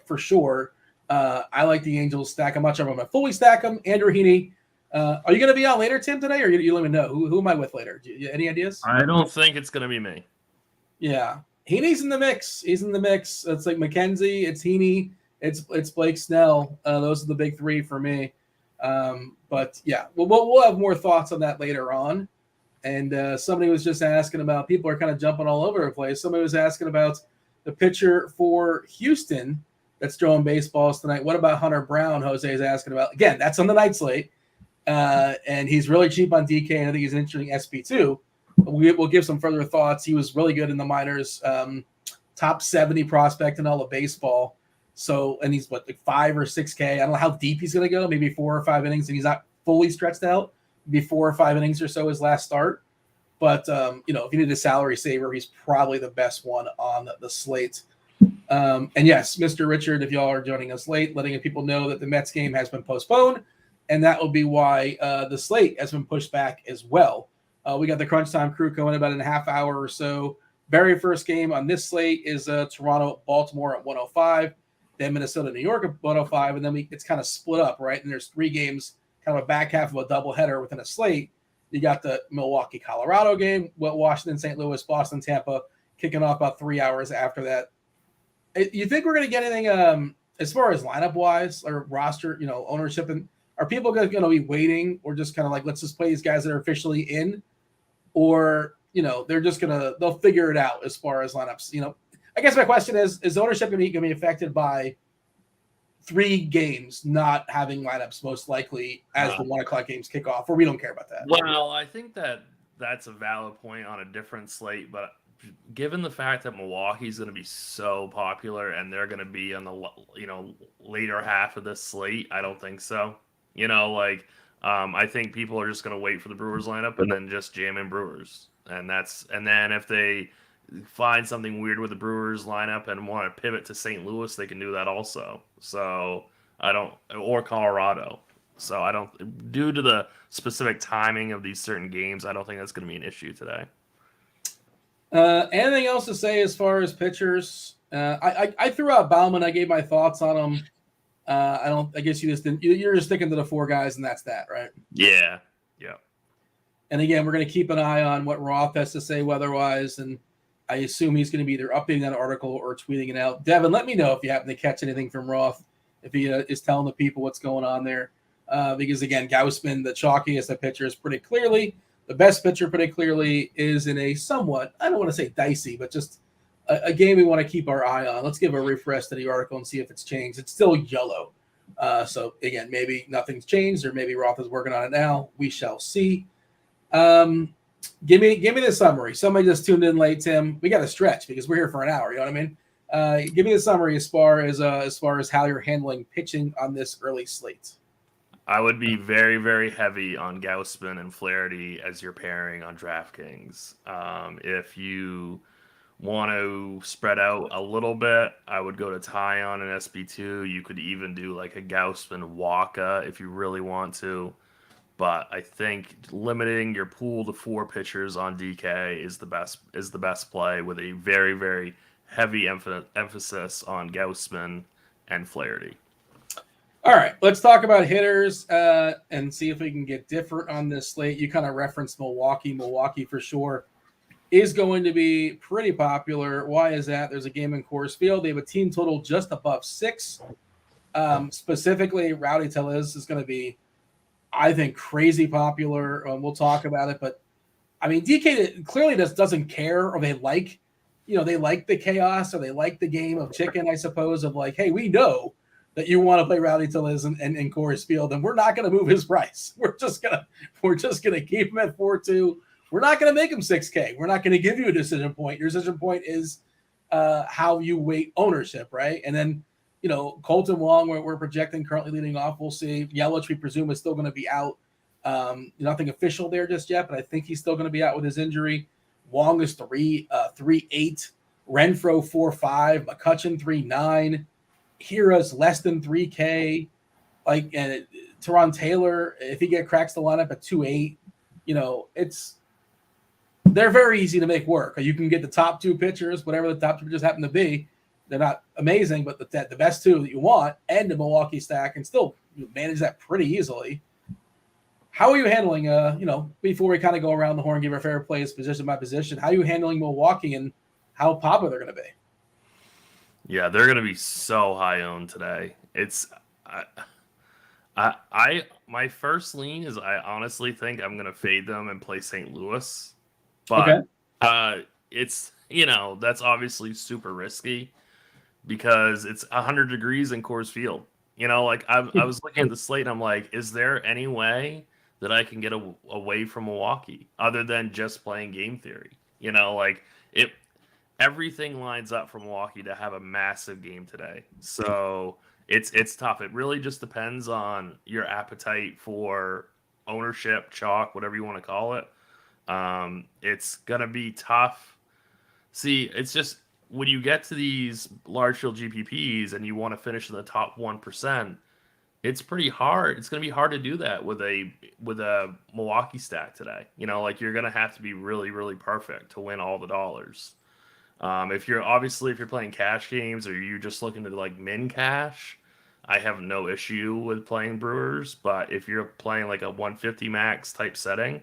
A: for sure, I like the Angels stack them much. I'm going to fully stack them. Andrew Heaney. Are you going to be on later, Tim, today? Or you let me know? Who am I with later? Any ideas?
B: I don't think it's going to be me.
A: Yeah. Heaney's in the mix. He's in the mix. It's like McKenzie. It's Heaney. It's Blake Snell. Those are the big 3 for me. But, yeah, we'll have more thoughts on that later on. And somebody was just asking about, people are kind of jumping all over the place. Somebody was asking about the pitcher for Houston that's throwing baseballs tonight. What about Hunter Brown? Jose is asking about. Again, that's on the night slate. And he's really cheap on DK, and I think he's an interesting SP2. We'll give some further thoughts. He was really good in the minors, top 70 prospect in all of baseball. So, and he's like 5 or 6K. I don't know how deep he's going to go, maybe 4 or 5 innings, and he's not fully stretched out. Maybe 4 or 5 innings or so his last start. But, if you need a salary saver, he's probably the best one on the slate. And yes, Mr. Richard, if y'all are joining us late, letting people know that the Mets game has been postponed, and that will be why the slate has been pushed back as well. We got the Crunch Time crew going about in a half hour or so Very first game on this slate is Toronto, Baltimore at 105, then Minnesota, New York at 105, and then it's kind of split up, right? And there's 3 games, kind of a back half of a doubleheader within a slate. You got the Milwaukee, Colorado game, Washington, St. Louis, Boston, Tampa, kicking off about 3 hours after that. You think we're going to get anything as far as lineup-wise or roster, ownership? And are people going to be waiting or just kind of like, let's just play these guys that are officially in? Or, they're just they'll figure it out as far as lineups. I guess my question is ownership going to be affected by 3 games not having lineups most likely as the 1 o'clock games kick off, or we don't care about that?
B: Well, I think that's a valid point on a different slate, but given the fact that Milwaukee's going to be so popular and they're going to be on the later half of this slate, I don't think so. I think people are just going to wait for the Brewers lineup and then just jam in Brewers, and then if they find something weird with the Brewers lineup and want to pivot to St. Louis, they can do that also. So or Colorado. So I don't, due to the specific timing of these certain games, I don't think that's going to be an issue today.
A: Anything else to say as far as pitchers? I threw out Bauman. I gave my thoughts on him. I guess you just didn't. You're just sticking to the 4 guys, and that's that, right?
B: Yeah.
A: And again, we're going to keep an eye on what Roth has to say weather-wise, and I assume he's going to be either updating that article or tweeting it out. Devin, let me know if you happen to catch anything from Roth, if he is telling the people what's going on there. Because again, Ghostman, the chalkiest of pitchers, pretty clearly. The best pitcher pretty clearly is in a somewhat, I don't want to say dicey, but just a game we want to keep our eye on. Let's give a refresh to the article and see if it's changed. It's still yellow. So, again, maybe nothing's changed or maybe Roth is working on it now. We shall see. Give me the summary. Somebody just tuned in late, Tim. We got to stretch because we're here for an hour. You know what I mean? Give me the summary as far as how you're handling pitching on this early slate.
B: I would be very, very heavy on Ghostman and Flaherty as your pairing on DraftKings. If you want to spread out a little bit, I would go to Tyon and SB2. You could even do like a Ghostman Waka if you really want to. But I think limiting your pool to 4 pitchers on DK is the best play, with a very, very heavy emphasis on Ghostman and Flaherty.
A: All right, let's talk about hitters and see if we can get different on this slate. You kind of referenced Milwaukee. Milwaukee for sure is going to be pretty popular. Why is that? There's a game in Coors Field. They have a team total just above 6. Specifically, Rowdy Tellez is going to be, I think, crazy popular. We'll talk about it. But, I mean, DK clearly doesn't care, or they like the chaos, or they like the game of chicken, I suppose, of like, hey, we know that you want to play Rowdy Tellez in Coors Field, and we're not going to move his price. We're just gonna keep him at 4.2. We're not going to make him 6K. We're not going to give you a decision point. Your decision point is how you weight ownership, right? And then Colton Wong, we're projecting currently leading off. We'll see. Yelich, we presume, is still going to be out. Nothing official there just yet, but I think he's still going to be out with his injury. Wong is 3.8. Renfroe 4.5. McCutchen 3.9. Hira's less than 3K. And Teron Taylor, if he cracks the lineup at 2.8, they're very easy to make work. You can get the top 2 pitchers, whatever the top 2 pitchers happen to be. They're not amazing, but the best 2 that you want, and the Milwaukee stack, and still manage that pretty easily. How are you handling, before we kind of go around the horn, give our fair plays position by position, how are you handling Milwaukee and how popular they're going to be?
B: Yeah, they're going to be so high owned today. It's my first lean is I honestly think I'm going to fade them and play St. Louis. But it's, that's obviously super risky because it's 100 degrees in Coors Field. I was looking at the slate and I'm like, is there any way that I can get away from Milwaukee other than just playing game theory? Everything lines up for Milwaukee to have a massive game today. So it's tough. It really just depends on your appetite for ownership, chalk, whatever you want to call it. It's going to be tough. See, it's just when you get to these large field GPPs and you want to finish in the top 1%, it's pretty hard. It's going to be hard to do that with a Milwaukee stack today. You're going to have to be really, really perfect to win all the dollars. If you're playing cash games or you're just looking to like min cash, I have no issue with playing Brewers. But if you're playing like a 150 max type setting,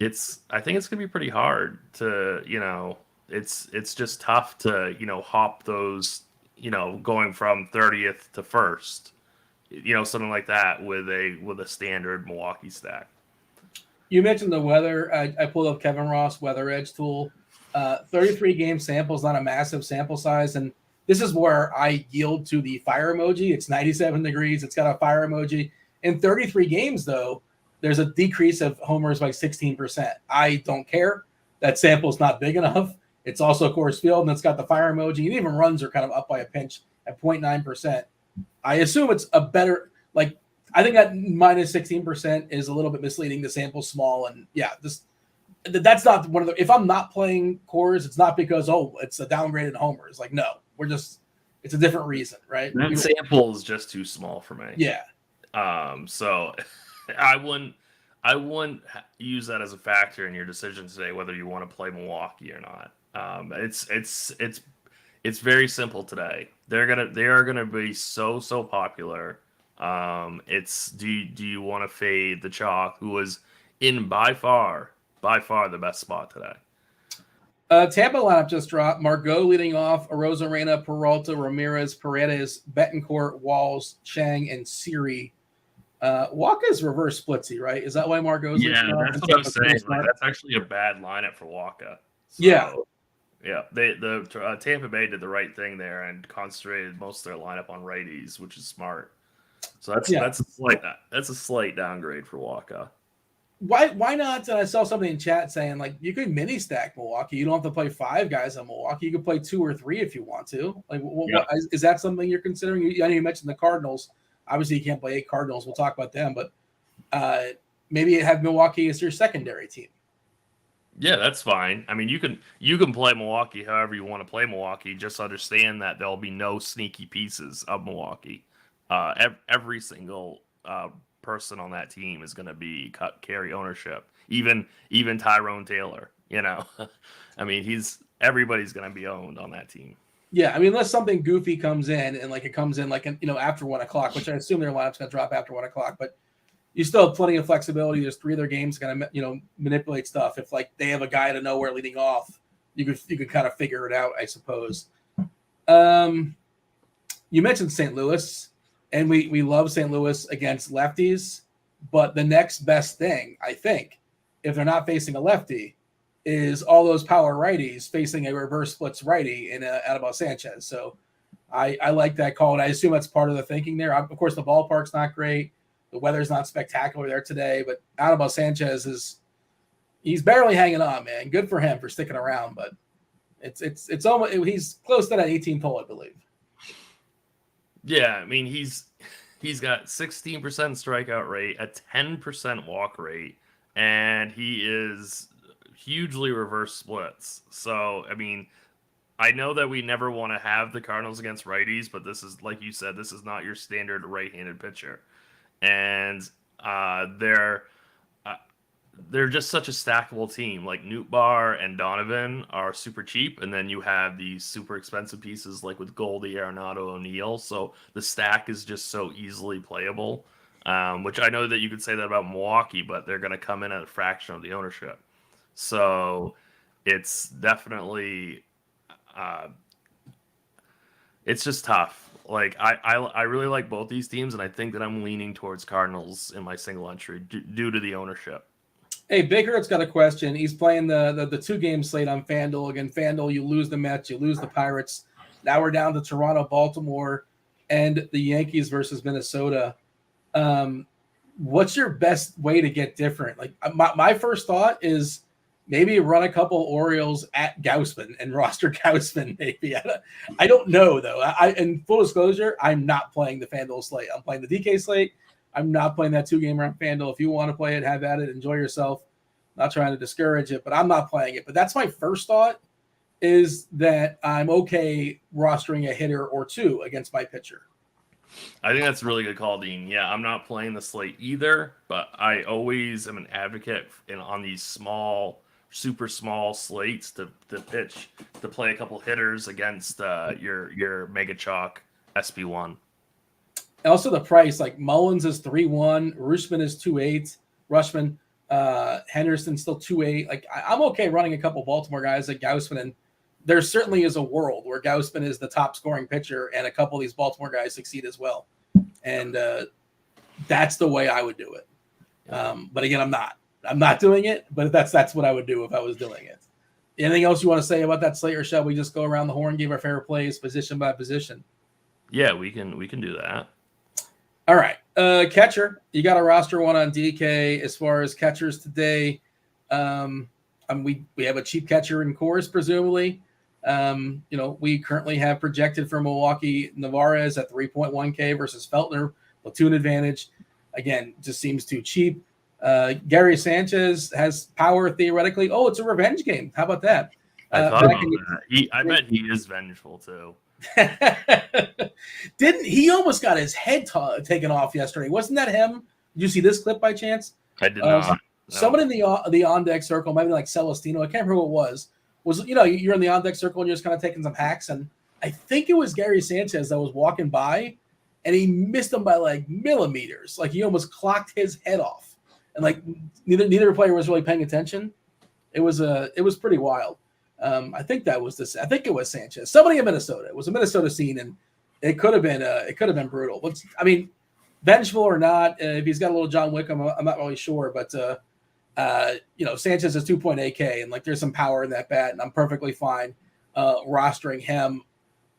B: I think it's gonna be pretty hard to, it's just tough to, hop those, going from 30th to first, something like that with a standard Milwaukee stack.
A: You mentioned the weather. I pulled up Kevin Ross Weather Edge tool. 33 game sample is not a massive sample size, and this is where I yield to the fire emoji. It's 97 degrees. It's got a fire emoji. In 33 games, though, there's a decrease of homers by 16%. I don't care. That sample is not big enough. It's also Coors Field, and it's got the fire emoji. And even runs are kind of up by a pinch at 0.9%. I assume it's a better, I think that minus 16% is a little bit misleading. The sample's small, and that's not one of the. If I'm not playing Coors, it's not because it's a downgraded homers. No, it's a different reason, right?
B: That sample is just too small for me.
A: Yeah.
B: So I wouldn't use that as a factor in your decision today whether you want to play Milwaukee or not. It's very simple today. They are gonna be so popular. Do you want to fade the chalk, who was in by far the best spot today?
A: Tampa lineup just dropped. Margot leading off, Arozarena, Peralta, Ramirez, Paredes, Betancourt, Walls, Chang, and Siri. Waka's reverse splitsy, right? Is that why Margot's?
B: Yeah, that's what I was saying. That's actually a bad lineup for Waka. So, yeah. The Tampa Bay did the right thing there and concentrated most of their lineup on righties, which is smart. So that's a slight downgrade for Waka.
A: Why not? I saw something in chat saying you could mini stack Milwaukee. You don't have to play 5 guys on Milwaukee. You could play 2 or 3 if you want to. Is that something you're considering? I know you mentioned the Cardinals. Obviously, you can't play 8 Cardinals. We'll talk about them, but maybe have Milwaukee as your secondary team.
B: Yeah, that's fine. I mean, you can play Milwaukee however you want to play Milwaukee. Just understand that there'll be no sneaky pieces of Milwaukee. Every single person on that team is going to carry ownership. Even Tyrone Taylor. I mean, everybody's going to be owned on that team.
A: Yeah, I mean, unless something goofy comes in and it comes in after 1 o'clock, which I assume their lineup's going to drop after 1 o'clock, but you still have plenty of flexibility. There's 3 other games going to manipulate stuff. If they have a guy to nowhere leading off, you could kind of figure it out, I suppose. You mentioned St. Louis, and we love St. Louis against lefties, but the next best thing, I think, if they're not facing a lefty, is all those power righties facing a reverse splits righty in Anibal Sanchez. So I like that call, and I assume that's part of the thinking there. Of course, the ballpark's not great. The weather's not spectacular there today, but Anibal Sanchez he's barely hanging on, man. Good for him for sticking around, but it's almost he's close to that 18th hole, I believe.
B: Yeah, I mean he's got 16% strikeout rate, a 10% walk rate, and he is hugely reverse splits. So, I mean, I know that we never want to have the Cardinals against righties, but this is, like you said, this is not your standard right-handed pitcher. And they're just such a stackable team. Like Nootbaar and Donovan are super cheap, and then you have these super expensive pieces like with Goldie, Arenado, O'Neill. So the stack is just so easily playable, which I know that you could say that about Milwaukee, but they're going to come in at a fraction of the ownership. So it's definitely it's just tough. I really like both these teams, and I think that I'm leaning towards Cardinals in my single entry due to the ownership.
A: Hey, Baker's got a question. He's playing the 2-game slate on Fanduel. Again, Fanduel, you lose the Mets, you lose the Pirates. Now we're down to Toronto, Baltimore, and the Yankees versus Minnesota. What's your best way to get different? My first thought is maybe run a couple Orioles at Ghostman and roster Ghostman. Maybe I don't know though. In full disclosure, I'm not playing the Fanduel slate. I'm playing the DK slate. I'm not playing that 2-game round Fanduel. If you want to play it, have at it. Enjoy yourself. Not trying to discourage it, but I'm not playing it. But that's my first thought, is that I'm okay rostering a hitter or 2 against my pitcher.
B: I think that's a really good call, Dean. Yeah, I'm not playing the slate either, but I always am an advocate on these small super small slates to pitch to play a couple hitters against your mega chalk SB1.
A: Also, the price, like Mullins is 3-1, Rutschman is 2-8, Rutschman, Henderson's still 2-8. Like I'm okay running a couple Baltimore guys like Ghostman, and there certainly is a world where Ghostman is the top scoring pitcher, and a couple of these Baltimore guys succeed as well. And that's the way I would do it. But again, I'm not doing it, but that's what I would do if I was doing it. Anything else you want to say about that slate, or shall we just go around the horn, give our favorite plays position by position? Yeah,
B: we can do that.
A: All right. Catcher, you got a roster one on DK as far as catchers today. We have a cheap catcher in course, presumably. We currently have projected for Milwaukee Navarez at 3.1K versus Feltner, platoon advantage. Again, just seems too cheap. Gary Sanchez has power theoretically. Oh, it's a revenge game. How about that?
B: I thought about that. I bet he is vengeful too.
A: Didn't he almost got his head taken off yesterday? Wasn't that him? Did you see this clip by chance?
B: I did not. No.
A: Someone in the on deck circle, maybe like Celestino, I can't remember who it was you're in the on deck circle and you're just kind of taking some hacks, and I think it was Gary Sanchez that was walking by, and he missed him by like millimeters. Like he almost clocked his head off, and like neither player was really paying attention. It was pretty wild. I think it was Sanchez. Somebody in Minnesota. It was a Minnesota scene, and it could have been brutal. But I mean, vengeful or not, if he's got a little John Wick, I'm not really sure. But Sanchez is 2.8K, and like there's some power in that bat, and I'm perfectly fine rostering him.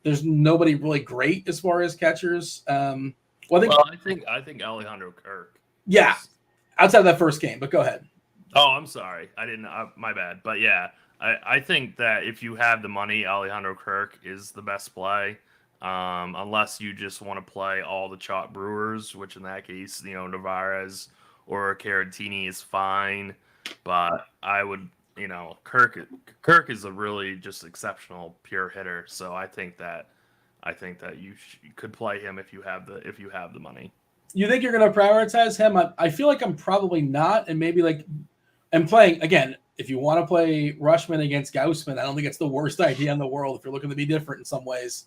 A: There's nobody really great as far as catchers. I
B: think Alejandro Kirk.
A: Yeah, outside of that first game. But go ahead.
B: Oh, I'm sorry. I didn't. My bad. But yeah. I think that if you have the money, Alejandro Kirk is the best play, unless you just want to play all the chalk Brewers, which in that case, Navarez or Caratini is fine. But I would, Kirk is a really just exceptional pure hitter. So I think that you could play him if you have the money.
A: You think you're going to prioritize him? I feel like I'm probably not, and maybe like I'm playing again. If you want to play Rutschman against Ghostman, I don't think it's the worst idea in the world if you're looking to be different in some ways.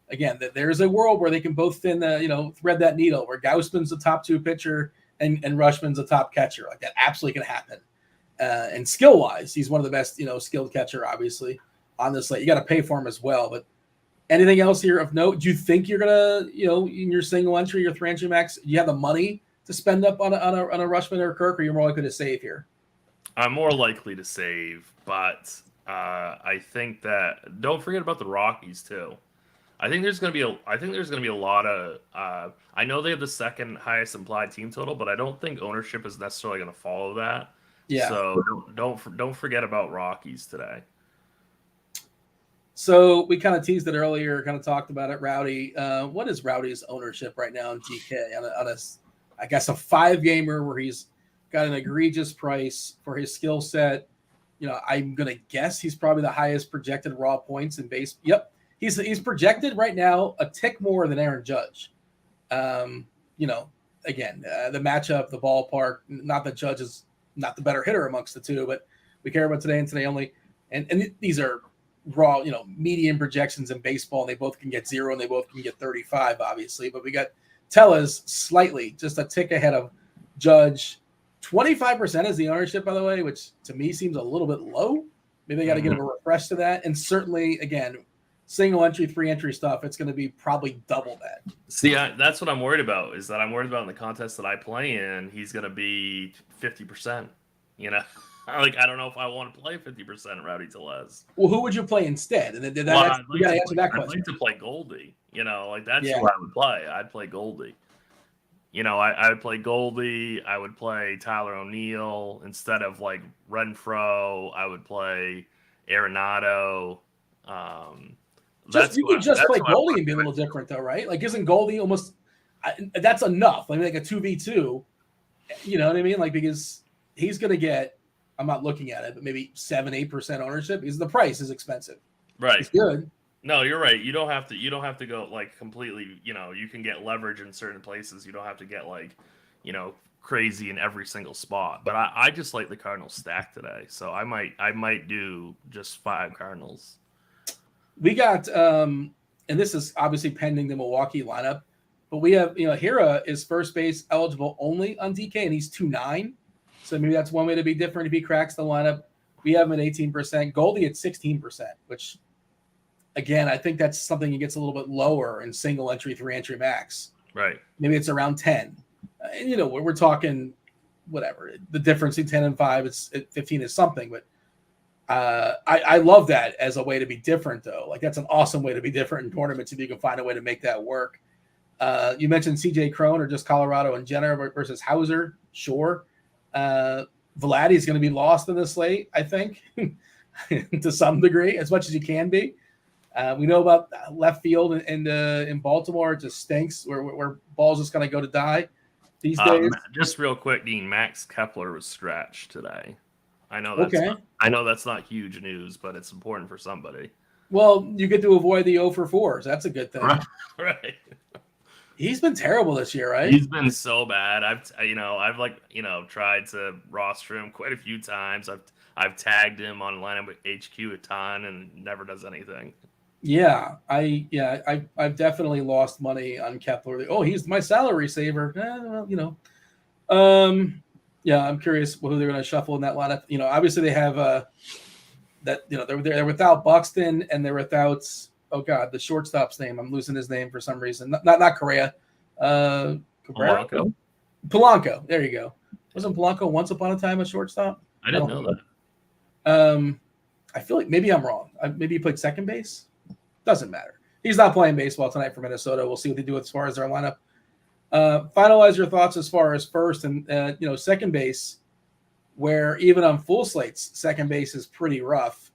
A: Again, there's a world where they can both thread that needle, where Ghostman's the top two pitcher and Rutschman's the top catcher. Like that absolutely can happen. And skill-wise, he's one of the best, skilled catcher, obviously, on this slate. You got to pay for him as well. But anything else here of note? Do you think you're going to, in your single entry, your 3 entry max, do you have the money to spend up on a Rutschman or Kirk, or you're more likely to save here?
B: I'm more likely to save, but I think that don't forget about the Rockies too. I think there's going to be a lot of. I know they have the second highest implied team total, but I don't think ownership is necessarily going to follow that.
A: Yeah.
B: So don't forget about Rockies today.
A: So we kind of teased it earlier, kind of talked about it. Rowdy, what is Rowdy's ownership right now in GK on a I guess a 5-gamer where he's got an egregious price for his skill set. I'm going to guess he's probably the highest projected raw points in base. Yep. He's projected right now a tick more than Aaron Judge. Again, the matchup, the ballpark, not that Judge is not the better hitter amongst the two, but we care about today and today only. And these are raw, median projections in baseball, and they both can get 0 and they both can get 35, obviously. But we got Tella's slightly, just a tick ahead of Judge. 25% is the ownership, by the way, which to me seems a little bit low. Maybe they got to get a refresh to that. And certainly, again, single entry, 3 entry stuff, it's going to be probably double that.
B: See, that's what I'm worried about, is that I'm worried about in the contest that I play in, he's going to be 50%. Like, I don't know if I want to play 50% Rowdy Tellez.
A: Well, who would you play instead? And then you got to answer that question.
B: I'd like to play Goldie. That's who I would play. I'd play Goldie. I would play Goldie. I would play Tyler O'Neill instead of like Renfroe. I would play Arenado.
A: You could just play Goldie and be a little different, though, right? Like, isn't Goldie almost that's enough? Like a 2v2. You know what I mean? Like, because he's going to get, I'm not looking at it, but maybe 7-8% ownership because the price is expensive.
B: Right.
A: It's good.
B: No, you're right. You don't have to go like completely, you can get leverage in certain places. You don't have to get like, crazy in every single spot, but I just like the Cardinals stack today, so I might do just 5 Cardinals.
A: We got and this is obviously pending the Milwaukee lineup, but we have Hira is first base eligible only on DK, and he's 2.9, so maybe that's one way to be different if he cracks the lineup. We have him at 18%, Goldie at 16%, which again I think that's something that gets a little bit lower in single entry, 3 entry max.
B: Right.
A: Maybe it's around 10. And we're talking whatever. The difference in 10 and 5 is 15 is something, but I love that as a way to be different, though. Like, that's an awesome way to be different in tournaments if you can find a way to make that work. You mentioned CJ Cron or just Colorado in general versus Hauser. Sure. Vladdy is going to be lost in the slate, I think, to some degree, as much as he can be. We know about left field in Baltimore. It just stinks where balls just going to go to die these days.
B: Just real quick, Dean, Max Kepler was scratched today. I know that's not huge news, but it's important for somebody. Well, you get to avoid the 0 for 4s. That's a good thing. Right. He's been terrible this year, right? He's been so bad. I've tried to roster him quite a few times. I've tagged him on lineup with HQ a ton and never does anything. Yeah, I've definitely lost money on Kepler. Oh, he's my salary saver. I'm curious who they're going to shuffle in that lineup. Obviously they have they're without Buxton and they're without the shortstop's name. I'm losing his name for some reason. Not Correa. Polanco. There you go. Wasn't Polanco once upon a time a shortstop? I didn't know that. I feel like maybe I'm wrong. Maybe he played second base. Doesn't matter. He's not playing baseball tonight for Minnesota. We'll see what they do as far as their lineup. Finalize your thoughts as far as first and second base, where even on full slates, second base is pretty rough.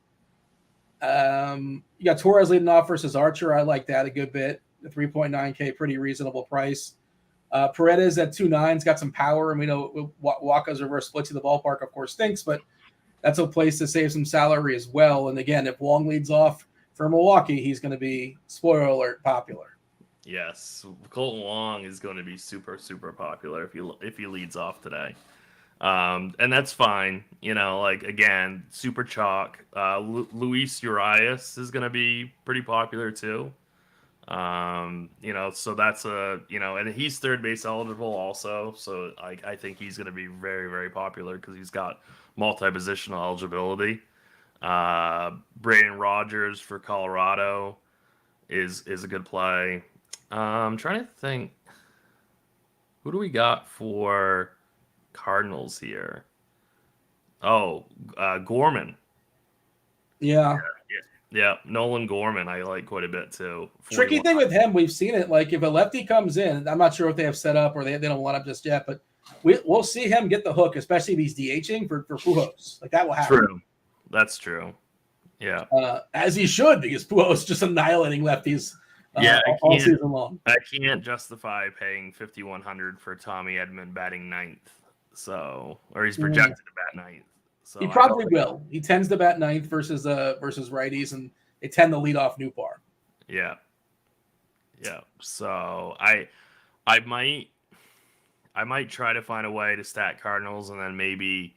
B: You got Torres leading off versus Archer. I like that a good bit. The 3.9K, pretty reasonable price. Paredes at 2.9's got some power, and we know Waka's reverse splits in the ballpark, of course, stinks, but that's a place to save some salary as well. And again, if Wong leads off for Milwaukee, he's going to be, spoiler alert, popular. Yes, Colton Wong is going to be super, super popular if he leads off today. And that's fine. Again, super chalk. Luis Urias is going to be pretty popular too. So that's and he's third base eligible also. So I think he's going to be very, very popular because he's got multi-positional eligibility. Brandon Rogers for Colorado is a good play. I'm trying to think, who do we got for Cardinals here? Gorman. Yeah. Nolan Gorman, I like quite a bit too. Tricky thing with him, we've seen it. Like if a lefty comes in, I'm not sure if they have set up or they don't line up just yet, but we'll see him get the hook, especially if he's DHing for Pujols. Like that will happen. True. That's true. Yeah. As he should, because Pujols is just annihilating lefties. All season long. I can't justify paying $5,100 for Tommy Edmond batting ninth. Or he's projected to bat ninth. So he probably will. He tends to bat ninth versus righties, and they tend to lead off Newbar. Yeah. So I might try to find a way to stack Cardinals, and then maybe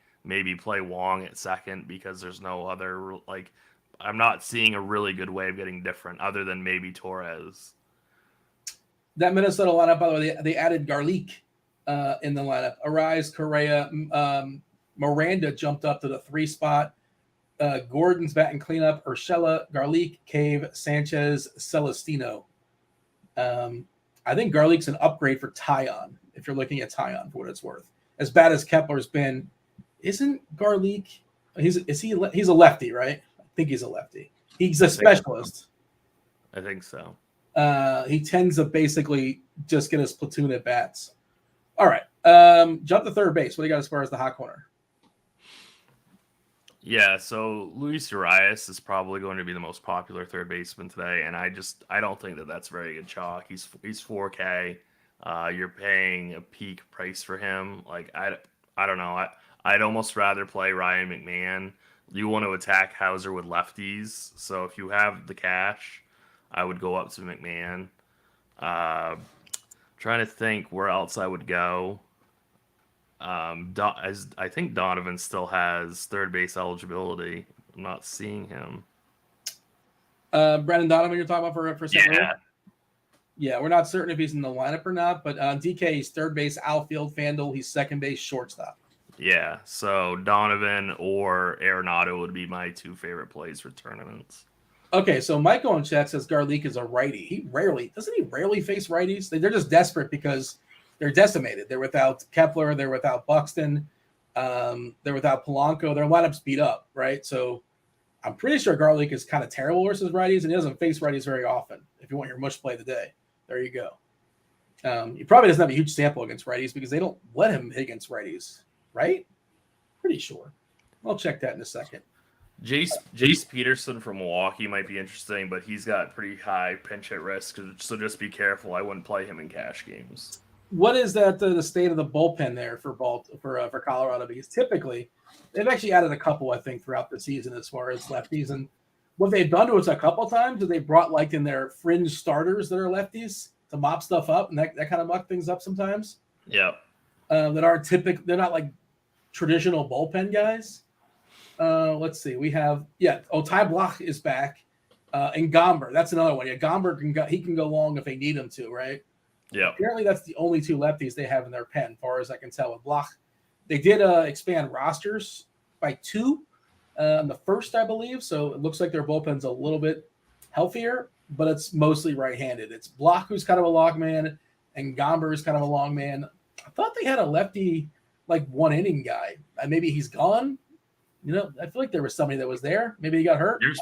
B: play Wong at second because there's no other I'm not seeing a really good way of getting different other than maybe Torres. That Minnesota lineup, by the way, they added Garlick in the lineup. Arise, Correa, Miranda jumped up to the 3 spot. Gordon's batting cleanup. Urshela, Garlick, Cave, Sanchez, Celestino. I think Garlick's an upgrade for Tyon, if you're looking at Tyon for what it's worth. As bad as Kepler's been, isn't Garlick? He's a lefty, right? I think he's a lefty. He's a specialist. I think so. He tends to basically just get his platoon at bats. All right. Jump to third base. What do you got as far as the hot corner? Yeah, so Luis Urias is probably going to be the most popular third baseman today, and I don't think that's very good chalk. He's 4K. You're paying a peak price for him. I don't know. I'd almost rather play Ryan McMahon. You want to attack Hauser with lefties, so if you have the cash, I would go up to McMahon. Trying to think where else I would go. As I think Donovan still has third base eligibility. I'm not seeing him.
A: Brandon Donovan, you're talking about for St. Louis? Yeah, we're not certain if he's in the lineup or not, but DK, he's third base, outfield. Fanduel, he's second base, shortstop.
B: Yeah, so Donovan or Arenado would be my two favorite plays for tournaments.
A: Okay, so Michael in chat says Garlic is a righty. Doesn't he rarely face righties? They're just desperate because they're decimated. They're without Kepler, they're without Buxton, they're without Polanco. Their lineup's beat up, right? So I'm pretty sure Garlic is kind of terrible versus righties, and he doesn't face righties very often. If you want your mush play today, there you go. He probably doesn't have a huge sample against righties because they don't let him hit against righties, right? Pretty sure. I'll check that in a second.
B: Jace Peterson from Milwaukee might be interesting, but he's got pretty high pinch hit risk, so just be careful. I wouldn't play him in cash games.
A: What is that the state of the bullpen there for Colorado? Because typically they've actually added a couple, I think, throughout the season as far as lefties. And what they've done to us a couple times is they brought like in their fringe starters that are lefties to mop stuff up, and that kind of muck things up sometimes.
B: Yeah.
A: That aren't typical. They're not like traditional bullpen guys. Let's see. We have Ty Bloch is back, and Gomber. That's another one. Yeah, Gomber can go long if they need him to, right?
B: Yeah.
A: Apparently, that's the only two lefties they have in their pen, as far as I can tell. With Bloch, they did expand rosters by 2 on the first, I believe. So it looks like their bullpen's a little bit healthier, but it's mostly right-handed. It's Bloch who's kind of a long man, and Gomber is kind of a long man. I thought they had a lefty, like one-inning guy. Maybe he's gone. You know, I feel like there was somebody that was there. Maybe he got hurt.
B: You're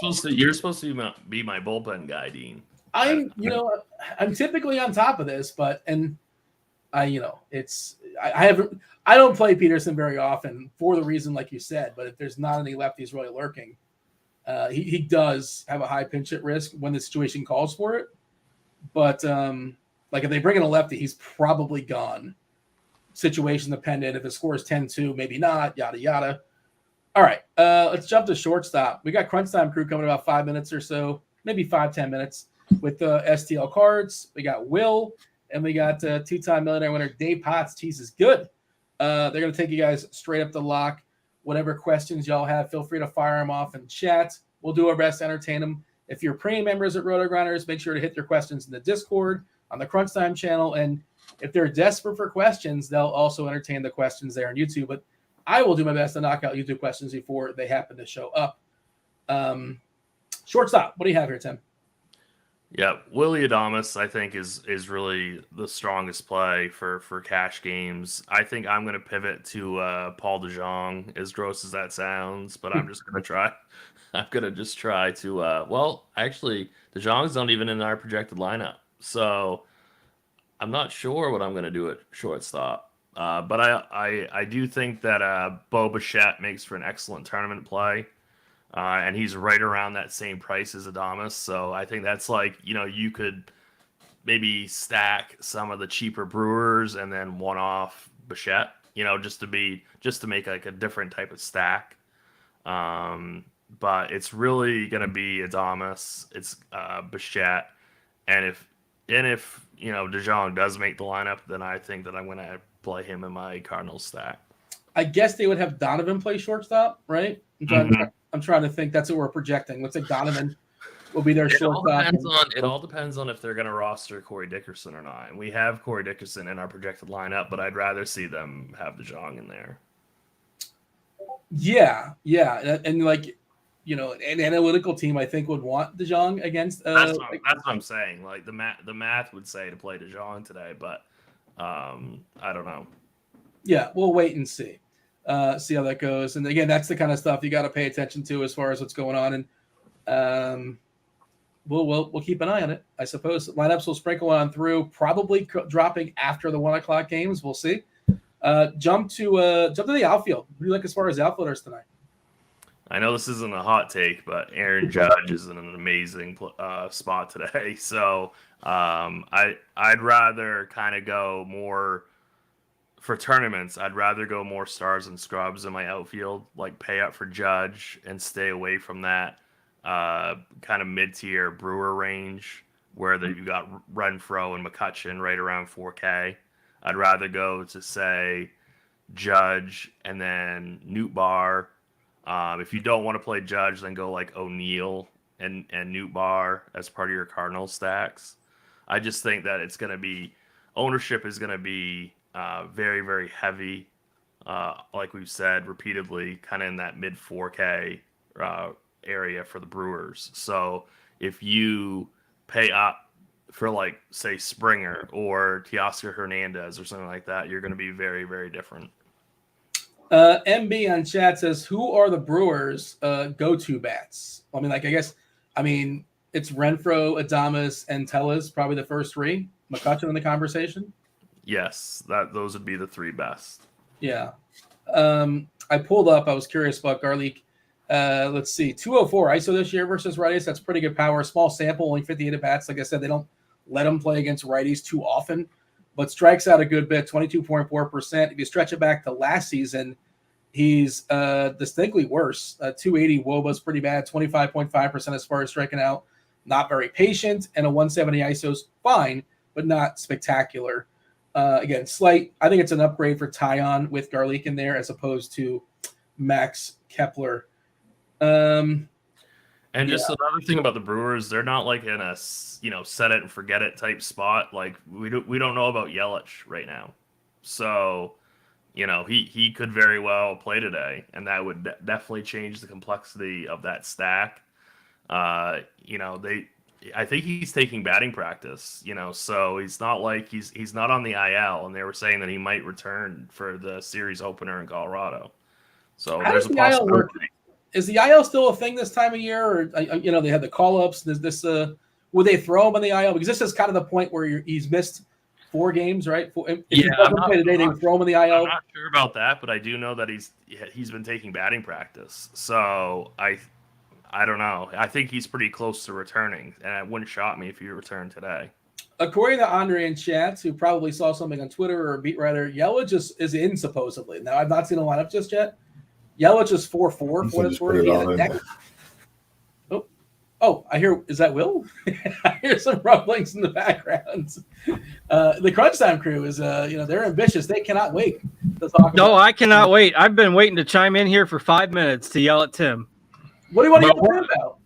B: supposed to be my bullpen guy, Dean.
A: I'm typically on top of this, but I don't play Peterson very often for the reason like you said. But if there's not any lefties really lurking, he does have a high pinch hit risk when the situation calls for it. But like if they bring in a lefty, he's probably gone. Situation dependent. If the score is 10-2, maybe not. Yada yada. All right, let's jump to shortstop. We got Crunch Time Crew coming in about 5 minutes or so, maybe 5-10 minutes with the STL cards. We got Will, and we got two-time millionaire winner Dave Potts. Cheese is good. They're going to take you guys straight up the lock. Whatever questions y'all have, feel free to fire them off in chat. We'll do our best to entertain them. If you're premium members at RotoGrinders, make sure to hit their questions in the Discord, on the Crunch Time channel, and if they're desperate for questions, they'll also entertain the questions there on YouTube. But I will do my best to knock out YouTube questions before they happen to show up. Shortstop, what do you have here, Tim?
B: Yeah, Willy Adames, I think, is really the strongest play for cash games. I think I'm going to pivot to Paul DeJong, as gross as that sounds, but I'm just going to try. I'm going to just try to actually, DeJong's not even in our projected lineup, so I'm not sure what I'm going to do at shortstop. But I do think that Bo Bichette makes for an excellent tournament play. And he's right around that same price as Adames. So I think that's like, you could maybe stack some of the cheaper Brewers and then one off Bichette, just to make like a different type of stack. But it's really going to be Adames. It's Bichette. And if DeJong does make the lineup, then I think that I'm going to play him in my Cardinals stack.
A: I guess they would have Donovan play shortstop, right? I'm trying to think. That's what we're projecting. Looks like Donovan will be their shortstop.
B: It all depends on if they're going to roster Corey Dickerson or not. And we have Corey Dickerson in our projected lineup, but I'd rather see them have DeJong in there.
A: Yeah. And like, an analytical team, I think, would want DeJong against.
B: That's what I'm saying. Like the math would say to play DeJong today, but I don't know.
A: Yeah, we'll wait and see how that goes. And again, that's the kind of stuff you got to pay attention to as far as what's going on. And we'll keep an eye on it, I suppose. Lineups will sprinkle on through, probably dropping after the 1:00 games. We'll see. Jump to the outfield. What do you like as far as outfielders tonight?
B: I know this isn't a hot take, but Aaron Judge is in an amazing spot today. So I'd rather kind of go more for tournaments. I'd rather go more stars and scrubs in my outfield, like pay up for Judge and stay away from that kind of mid-tier Brewer range where you got Renfroe and McCutcheon right around 4K. I'd rather go to, say, Judge, and then Newt Bar. If you don't want to play Judge, then go like O'Neal and Newt Bar as part of your Cardinals stacks. I just think that it's going to be ownership is going to be very, very heavy. Like we've said repeatedly, kind of in that mid 4K area for the Brewers. So if you pay up for like say Springer or Teoscar Hernandez or something like that, you're going to be very, very different.
A: MB on chat says, who are the Brewers' go-to bats? I mean, it's Renfroe, Adames, and Tellez, probably the first three. McCutchen in the conversation?
B: Yes, those would be the three best.
A: Yeah. I pulled up. I was curious about Garlic. Let's see. 204 ISO this year versus righties. That's pretty good power. Small sample, only 58 at-bats. Like I said, they don't let him play against righties too often, but strikes out a good bit, 22.4%. If you stretch it back to last season, he's distinctly worse. 280 WOBA's pretty bad, 25.5% as far as striking out. Not very patient, and a 170 ISO's fine, but not spectacular. Again, slight. I think it's an upgrade for Tyon with Garlic in there as opposed to Max Kepler.
B: And just another thing about the Brewers, they're not like in a set it and forget it type spot. Like we don't know about Yelich right now, so he could very well play today, and that would definitely change the complexity of that stack. I think he's taking batting practice, so he's not like he's not on the IL, and they were saying that he might return for the series opener in Colorado. So there's a possibility.
A: Is the IL still a thing this time of year, or they had the call-ups? Would they throw him on the IL? Because this is kind of the point where he's missed 4 games, right? If he doesn't play today, they would throw him on the IL.
B: I'm not sure about that, but I do know that he's been taking batting practice. So I don't know. I think he's pretty close to returning, and it wouldn't shock me if he returned today.
A: According to Andre in chat, who probably saw something on Twitter or a beat writer, Yelich is in supposedly. Now I've not seen a lineup just yet. Yelich is 4-4 for what it's worth. Oh, I hear. Is that Will? I hear some rumblings in the background. The Crunch Time crew is, they're ambitious. They cannot wait to talk.
D: No, I cannot wait. I've been waiting to chime in here for 5 minutes to yell at Tim.
A: What do you want to yell at him about?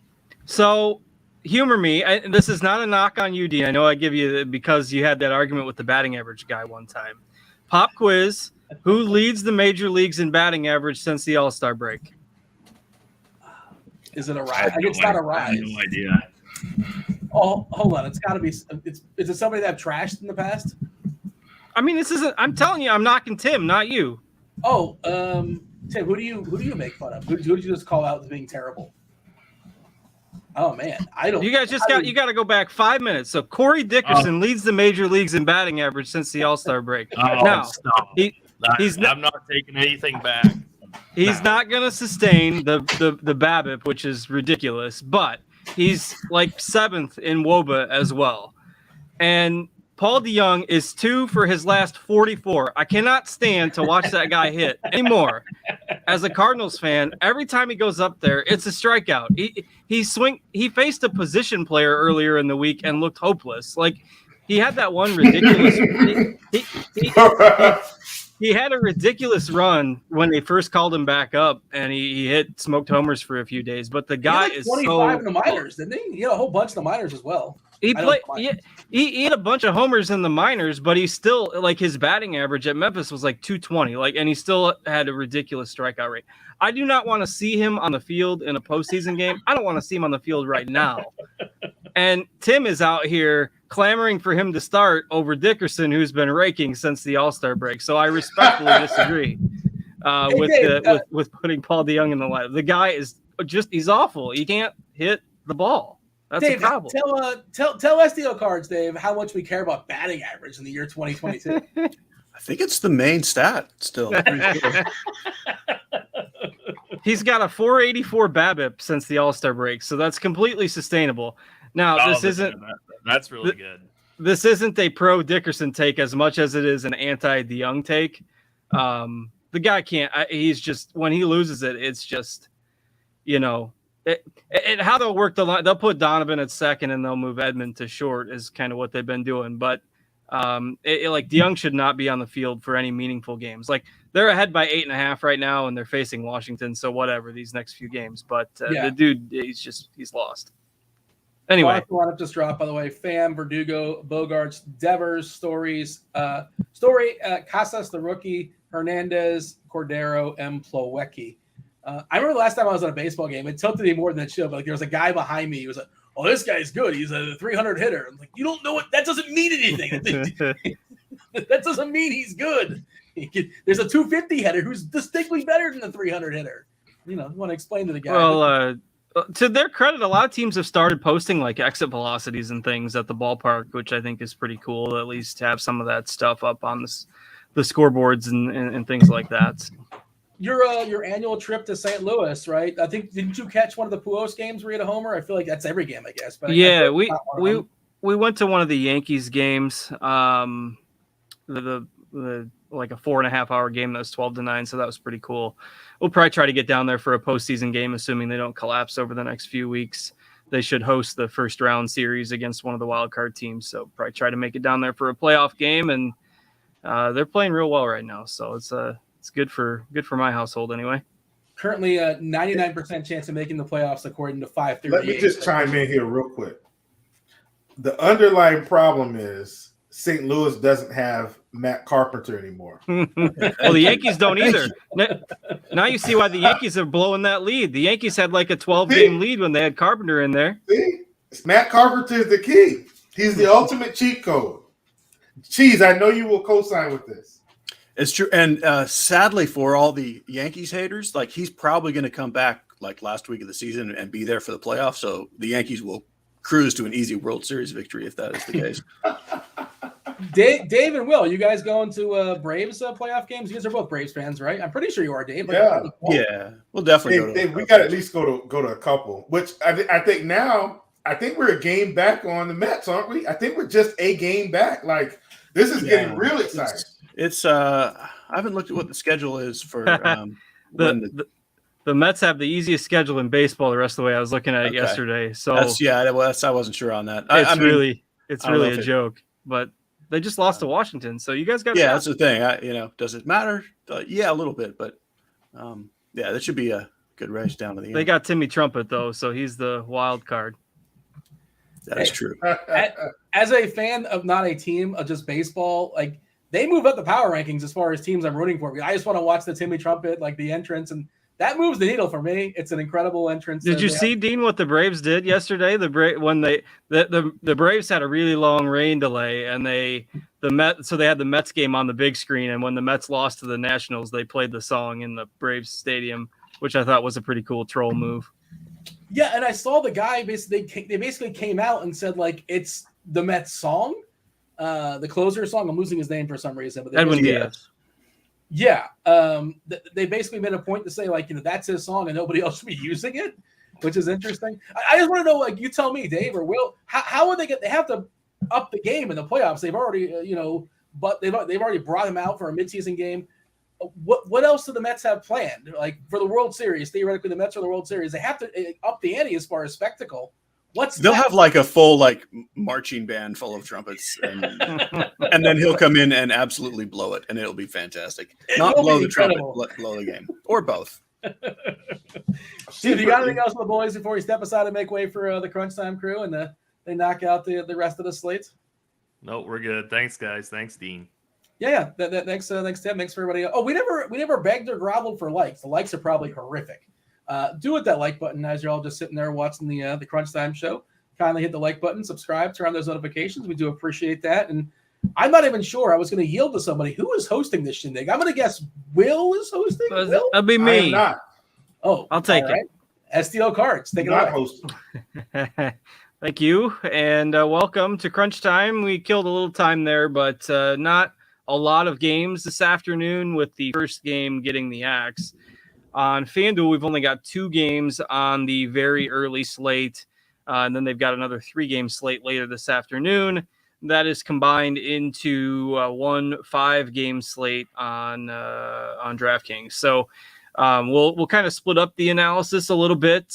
D: So, humor me. This is not a knock on you, Dean. I know I give you because you had that argument with the batting average guy one time. Pop quiz. Who leads the major leagues in batting average since the All-Star break?
A: Is it a rise? It's not a rise.
B: I have no idea.
A: Oh, hold on. It's got to be. Is it somebody that I've trashed in the past?
D: I mean, this isn't. I'm telling you, I'm knocking Tim, not you.
A: Oh, Tim, who do you make fun of? Who did you just call out as being terrible? Oh man, I don't.
D: You guys got to go back 5 minutes. So Corey Dickerson leads the major leagues in batting average since the All-Star break. Now
B: stop. I'm not taking anything back.
D: He's not going to sustain the BABIP, which is ridiculous, but he's like 7th in WOBA as well. And Paul DeJong is 2 for his last 44. I cannot stand to watch that guy hit anymore. As a Cardinals fan, every time he goes up there, it's a strikeout. He faced a position player earlier in the week and looked hopeless. Like he had that one ridiculous. He had a ridiculous run when they first called him back up, and he hit smoked homers for a few days. But the guy is
A: 25 in the minors, didn't he? He had a whole bunch in the minors as well.
D: He hit a bunch of homers in the minors, but he still like his batting average at Memphis was like 220, and he still had a ridiculous strikeout rate. I do not want to see him on the field in a postseason game. I don't want to see him on the field right now. And Tim is out here clamoring for him to start over Dickerson, who's been raking since the All-Star break. So I respectfully disagree with putting Paul DeJong in the lineup. The guy is he's awful. He can't hit the ball. That's
A: Dave,
D: a problem.
A: Tell SDO Cards, Dave, how much we care about batting average in the year 2022.
E: I think it's the main stat still.
D: He's got a 484 BABIP since the All-Star break, so that's completely sustainable. Now,
B: that's really good.
D: This isn't a pro Dickerson take as much as it is an anti DeJong take. The guy can't. He's just when he loses it, it's just how they'll work the line. They'll put Donovan at second and they'll move Edmond to short is kind of what they've been doing. But Like DeYoung should not be on the field for any meaningful games. Like they're ahead by 8.5 right now, and they're facing Washington. So whatever these next few games, but the dude, he's lost. Anyway,
A: lineup just dropped, by the way. Pham, Verdugo, Bogarts, Devers, Casas, the rookie, Hernandez, Cordero, and Plowecki. I remember the last time I was at a baseball game, it tilted me more than it should, but like, there was a guy behind me. He was like, "Oh, this guy's good. He's a 300 hitter." I'm like, "You don't know what that doesn't mean anything. That doesn't mean he's good. There's a 250 hitter who's distinctly better than the 300 hitter." You want to explain to the guy.
D: Well, to their credit, a lot of teams have started posting like exit velocities and things at the ballpark, which I think is pretty cool. To at least have some of that stuff up on the scoreboards and things like that.
A: Your annual trip to St. Louis, right? I think, didn't you catch one of the Pujols games where you had a homer? I feel like that's every game, I guess. But
D: yeah, we went to one of the Yankees games. The like a 4.5 hour game that was 12-9, so that was pretty cool. We'll probably try to get down there for a postseason game, assuming they don't collapse over the next few weeks. They should host the first round series against one of the wild card teams, so probably try to make it down there for a playoff game. And they're playing real well right now, so it's good for my household anyway.
A: Currently a 99% chance of making the playoffs according to 538.
F: Let me just chime in here real quick. The underlying problem is St. Louis doesn't have Matt Carpenter anymore.
D: Well, the Yankees don't either. Now you see why the Yankees are blowing that lead. The Yankees had like a 12-game lead when they had Carpenter in there.
F: See? Matt Carpenter is the key. He's the ultimate cheat code. Cheese, I know you will co-sign with this.
E: It's true. And sadly for all the Yankees haters, like he's probably going to come back like last week of the season and be there for the playoffs. So the Yankees will cruise to an easy World Series victory if that is the case.
A: Dave and Will, you guys going to Braves playoff games? You guys are both Braves fans, right? I'm pretty sure you are, Dave.
E: Yeah, we'll definitely go to
F: Dave, we got to at least go to a couple, which I think now, I think we're a game back on the Mets, aren't we? I think we're just a game back. Like, this is getting real exciting.
E: It's I haven't looked at what the schedule is for
D: the Mets have the easiest schedule in baseball the rest of the way. I was looking at it yesterday. So
E: I wasn't sure on that.
D: It's really a joke, but they just lost to Washington. So you guys got
E: that's the thing. Does it matter? Yeah, a little bit, but that should be a good race down to the end.
D: They got Timmy Trumpet though, so he's the wild card.
E: That is true.
A: As a fan of not a team of just baseball, like they move up the power rankings as far as teams I'm rooting for. I just want to watch the Timmy Trumpet, like the entrance, and that moves the needle for me. It's an incredible entrance.
D: Did you see, Dean, what the Braves did yesterday? The Braves had a really long rain delay, and they had the Mets game on the big screen. And when the Mets lost to the Nationals, they played the song in the Braves stadium, which I thought was a pretty cool troll move.
A: Yeah, and I saw the guy they basically came out and said like it's the Mets song, the closer song. I'm losing his name for some reason, but
D: Edmond Diaz.
A: Yeah, they basically made a point to say like that's his song and nobody else should be using it, which is interesting. I just want to know, like, you tell me, Dave or Will, how would they get? They have to up the game in the playoffs. They've already but they've already brought him out for a midseason game. What else do the Mets have planned? Like for the World Series, theoretically, the Mets for the World Series, they have to up the ante as far as spectacle.
E: They'll have like a full like marching band full of trumpets, and then he'll come in and absolutely blow it, and it'll be fantastic. Not blow the trumpet, blow the game, or both.
A: Steve, you got anything else for the boys before we step aside and make way for the Crunch Time crew and they knock out the rest of the slate?
B: No, we're good. Thanks, guys. Thanks, Dean.
A: Yeah. Thanks, Tim. Thanks for everybody. Oh, we never begged or groveled for likes. The likes are probably horrific. Do hit that like button as you're all just sitting there watching the Crunch Time show. Kindly hit the like button, subscribe, turn on those notifications. We do appreciate that. And I'm not even sure. I was going to yield to somebody who is hosting this shindig. I'm going to guess Will is hosting. Will?
D: That'd be me.
F: I'm not.
A: Oh,
D: I'll take it.
A: STL Cards. Take it away.
F: Hosting.
D: Thank you, and welcome to Crunch Time. We killed a little time there, but not a lot of games this afternoon, with the first game getting the axe. On FanDuel, we've only got 2 games on the very early slate, and then they've got another 3-game slate later this afternoon. That is combined into one 5-game slate on DraftKings. So We'll kind of split up the analysis a little bit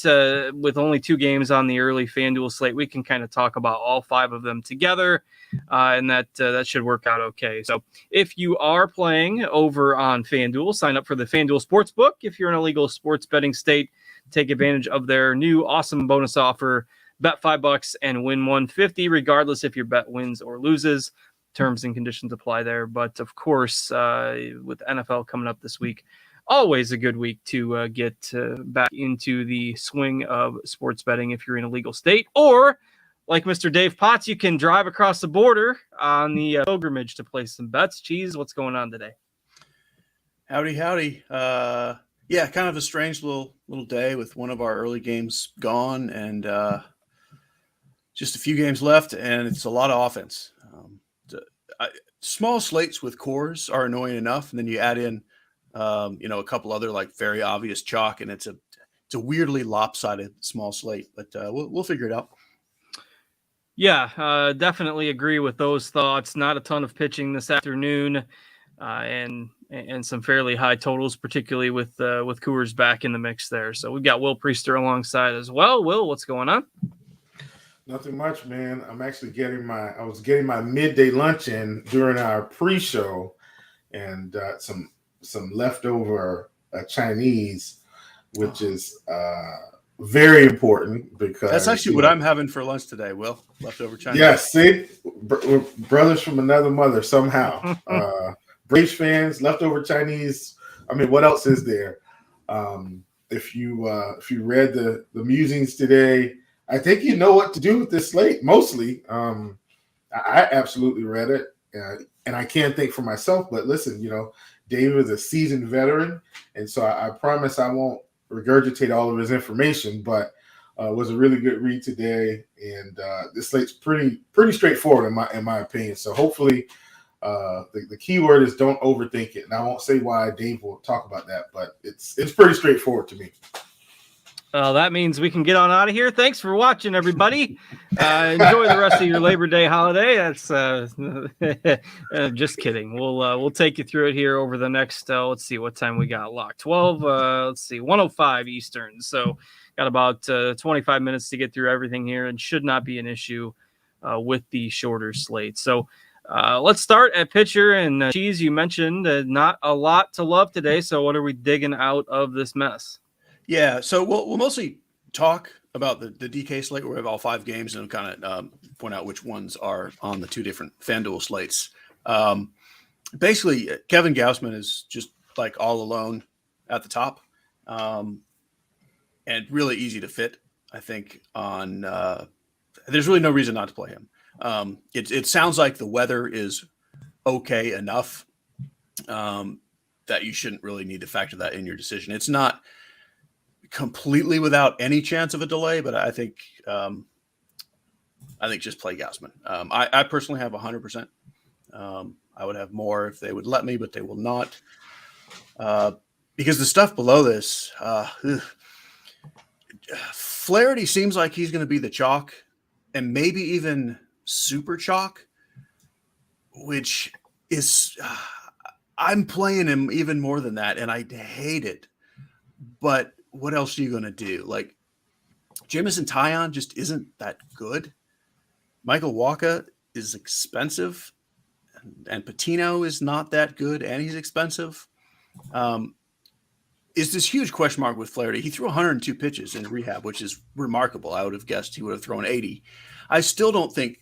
D: with only 2 games on the early FanDuel slate. We can kind of talk about all 5 of them together, and that should work out okay. So if you are playing over on FanDuel, sign up for the FanDuel Sportsbook. If you're in a legal sports betting state, take advantage of their new awesome bonus offer. Bet $5 and win $150, regardless if your bet wins or loses. Terms and conditions apply there. But of course, with NFL coming up this week, always a good week to get back into the swing of sports betting if you're in a legal state. Or, like Mr. Dave Potts, you can drive across the border on the pilgrimage to place some bets. Cheese, what's going on today?
E: Howdy. Yeah, kind of a strange little day with one of our early games gone and just a few games left, and it's a lot of offense. Small slates with cores are annoying enough, and then you add in a couple other like very obvious chalk, and it's a weirdly lopsided small slate, but we'll figure it out.
D: Yeah, definitely agree with those thoughts. Not a ton of pitching this afternoon, and some fairly high totals, particularly with Coors back in the mix there. So we've got Will Priester alongside as well. Will, what's going on?
F: Nothing much, man. I'm actually I was getting my midday lunch in during our pre-show, and some leftover Chinese, which is very important because
E: that's actually what I'm having for lunch today. Will, leftover Chinese.
F: Yes, see, we're brothers from another mother somehow. Braves fans, leftover Chinese. I mean, what else is there? If you read the musings today, I think you know what to do with this slate. Mostly, I absolutely read it, and I can't think for myself. But listen, Dave is a seasoned veteran, and so I promise I won't regurgitate all of his information. But it was a really good read today, and this slate's pretty straightforward in my opinion. So hopefully, the key word is don't overthink it. And I won't say why Dave will talk about that, but it's pretty straightforward to me.
D: That means we can get on out of here. Thanks for watching, everybody. Enjoy the rest of your Labor Day holiday. That's just kidding. We'll take you through it here over the next. Let's see what time we got locked. 12. Let's see, 1:05 Eastern. So got about 25 minutes to get through everything here, and should not be an issue with the shorter slate. So let's start at pitcher. And Cheese, you mentioned not a lot to love today. So what are we digging out of this mess?
E: Yeah, so we'll mostly talk about the DK slate where we have all 5 games and kind of point out which ones are on the 2 different FanDuel slates. Basically, Kevin Ghostman is just like all alone at the top, and really easy to fit. I think on there's really no reason not to play him. It sounds like the weather is okay enough that you shouldn't really need to factor that in your decision. It's not completely without any chance of a delay, but I think just play Ghostman. I personally have 100%. I would have more if they would let me, but they will not. Because the stuff below this, Flaherty seems like he's going to be the chalk, and maybe even super chalk, which is I'm playing him even more than that, and I hate it. But what else are you going to do? Like, Jameson Taillon just isn't that good. Michael Wacha is expensive, and Patino is not that good, and he's expensive. Is this huge question mark with Flaherty. He threw 102 pitches in rehab, which is remarkable. I would have guessed he would have thrown 80. I still don't think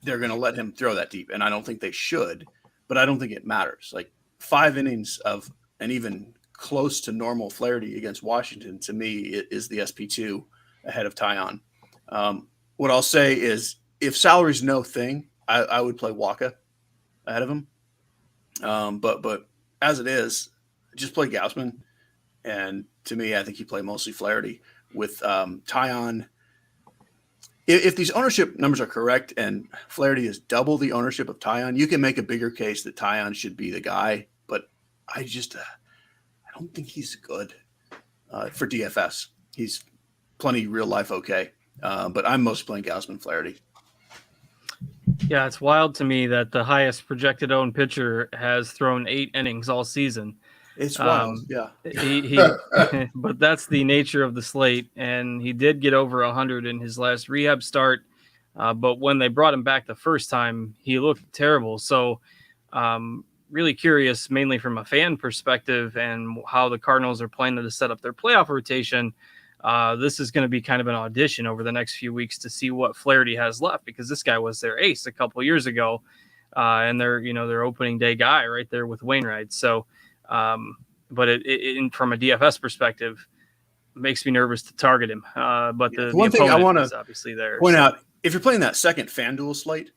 E: they're going to let him throw that deep, and I don't think they should, but I don't think it matters. Like, 5 innings of an even close to normal Flaherty against Washington, to me, it is the SP2 ahead of Taillon. What I'll say is if salary's no thing, I would play Wacha ahead of him. But as it is, just play Ghostman. And to me, I think you play mostly Flaherty with Taillon. If these ownership numbers are correct and Flaherty is double the ownership of Taillon, you can make a bigger case that Taillon should be the guy. But I don't think he's good for DFS. He's plenty real life okay. But I'm most playing Ghostman Flaherty.
D: Yeah, it's wild to me that the highest projected owned pitcher has thrown 8 innings all season.
E: It's wild. Yeah.
D: He but that's the nature of the slate, and he did get over 100 in his last rehab start. But when they brought him back the first time, he looked terrible. So really curious, mainly from a fan perspective and how the Cardinals are planning to set up their playoff rotation. This is going to be kind of an audition over the next few weeks to see what Flaherty has left, because this guy was their ace a couple years ago, and their opening day guy right there with Wainwright. So, but from a DFS perspective, it makes me nervous to target him. But the
E: one thing I want to
D: obviously there
E: point out, if you're playing that second FanDuel slate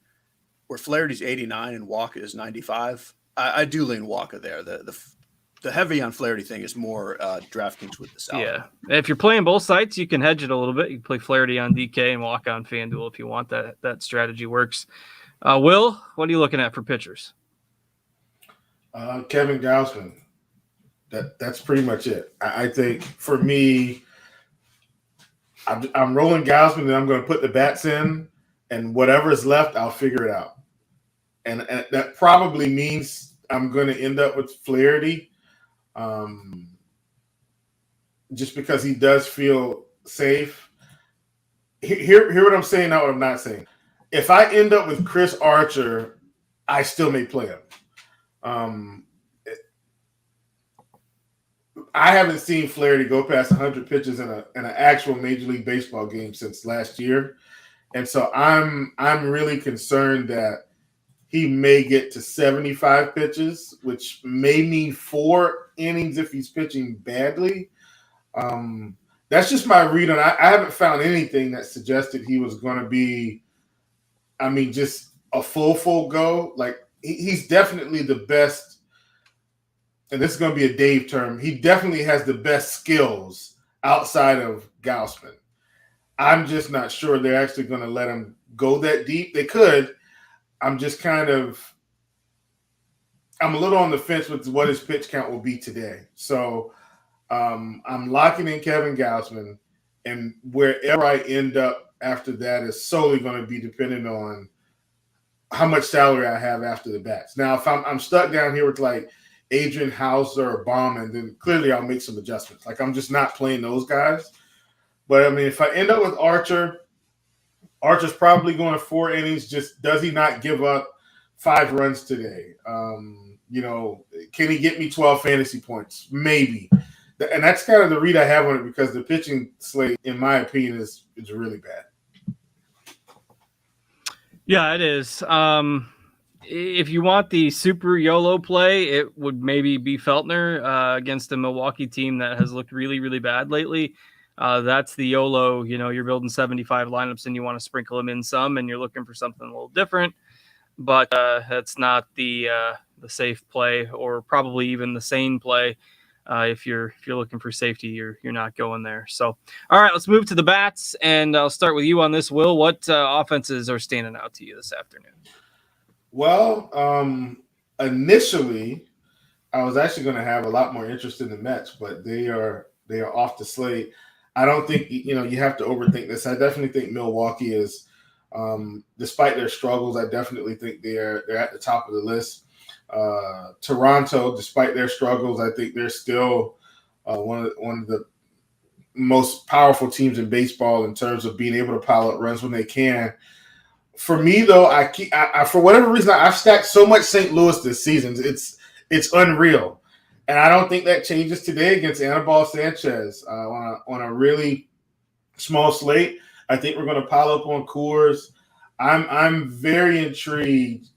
E: where Flaherty's 89 and Walker is 95, I do lean Walker there. The heavy on Flaherty thing is more DraftKings with the salary.
D: Yeah, if you're playing both sites, you can hedge it a little bit. You can play Flaherty on DK and Walk on FanDuel if you want. That strategy works. Will, what are you looking at for pitchers?
F: Kevin Ghostman. That's pretty much it. I think for me, I'm rolling Ghostman and I'm going to put the bats in, and whatever is left, I'll figure it out. And that probably means I'm going to end up with Flaherty. Just because he does feel safe. Hear what I'm saying, not what I'm not saying. If I end up with Chris Archer, I still may play him. I haven't seen Flaherty go past 100 pitches in an actual Major League Baseball game since last year, and so I'm really concerned that he may get to 75 pitches, which may mean 4 innings if he's pitching badly. That's just my read on. I haven't found anything that suggested he was going to be, just a full go. Like he's definitely the best, and this is going to be a Dave term. He definitely has the best skills outside of Ghostman. I'm just not sure they're actually going to let him go that deep. They could. I'm just I'm a little on the fence with what his pitch count will be today. So I'm locking in Kevin Ghostman, and wherever I end up after that is solely going to be dependent on how much salary I have after the bats. Now, if I'm stuck down here with like Adrian Hauser or Bauman, then clearly I'll make some adjustments. Like I'm just not playing those guys. But if I end up with Archer's probably going 4 innings. Just does he not give up 5 runs today? Can he get me 12 fantasy points? Maybe. And that's kind of the read I have on it, because the pitching slate, in my opinion, is really bad.
D: Yeah, it is. If you want the super YOLO play, it would maybe be Feltner against a Milwaukee team that has looked really, really bad lately. That's the YOLO. You're building 75 lineups and you want to sprinkle them in some, and you're looking for something a little different. But that's not the safe play, or probably even the sane play. If you're looking for safety, you're not going there. So, all right, let's move to the bats, and I'll start with you on this, Will. What offenses are standing out to you this afternoon?
F: Well, initially, I was actually going to have a lot more interest in the Mets, but they are off the slate. I don't think you have to overthink this. I definitely think Milwaukee is, despite their struggles, I definitely think they're at the top of the list. Toronto, despite their struggles, I think they're still one of the most powerful teams in baseball in terms of being able to pile up runs when they can. For me, though, I for whatever reason, I've stacked so much St. Louis this season. It's unreal. And I don't think that changes today against Anibal Sanchez on a really small slate. I think we're going to pile up on Coors. I'm very intrigued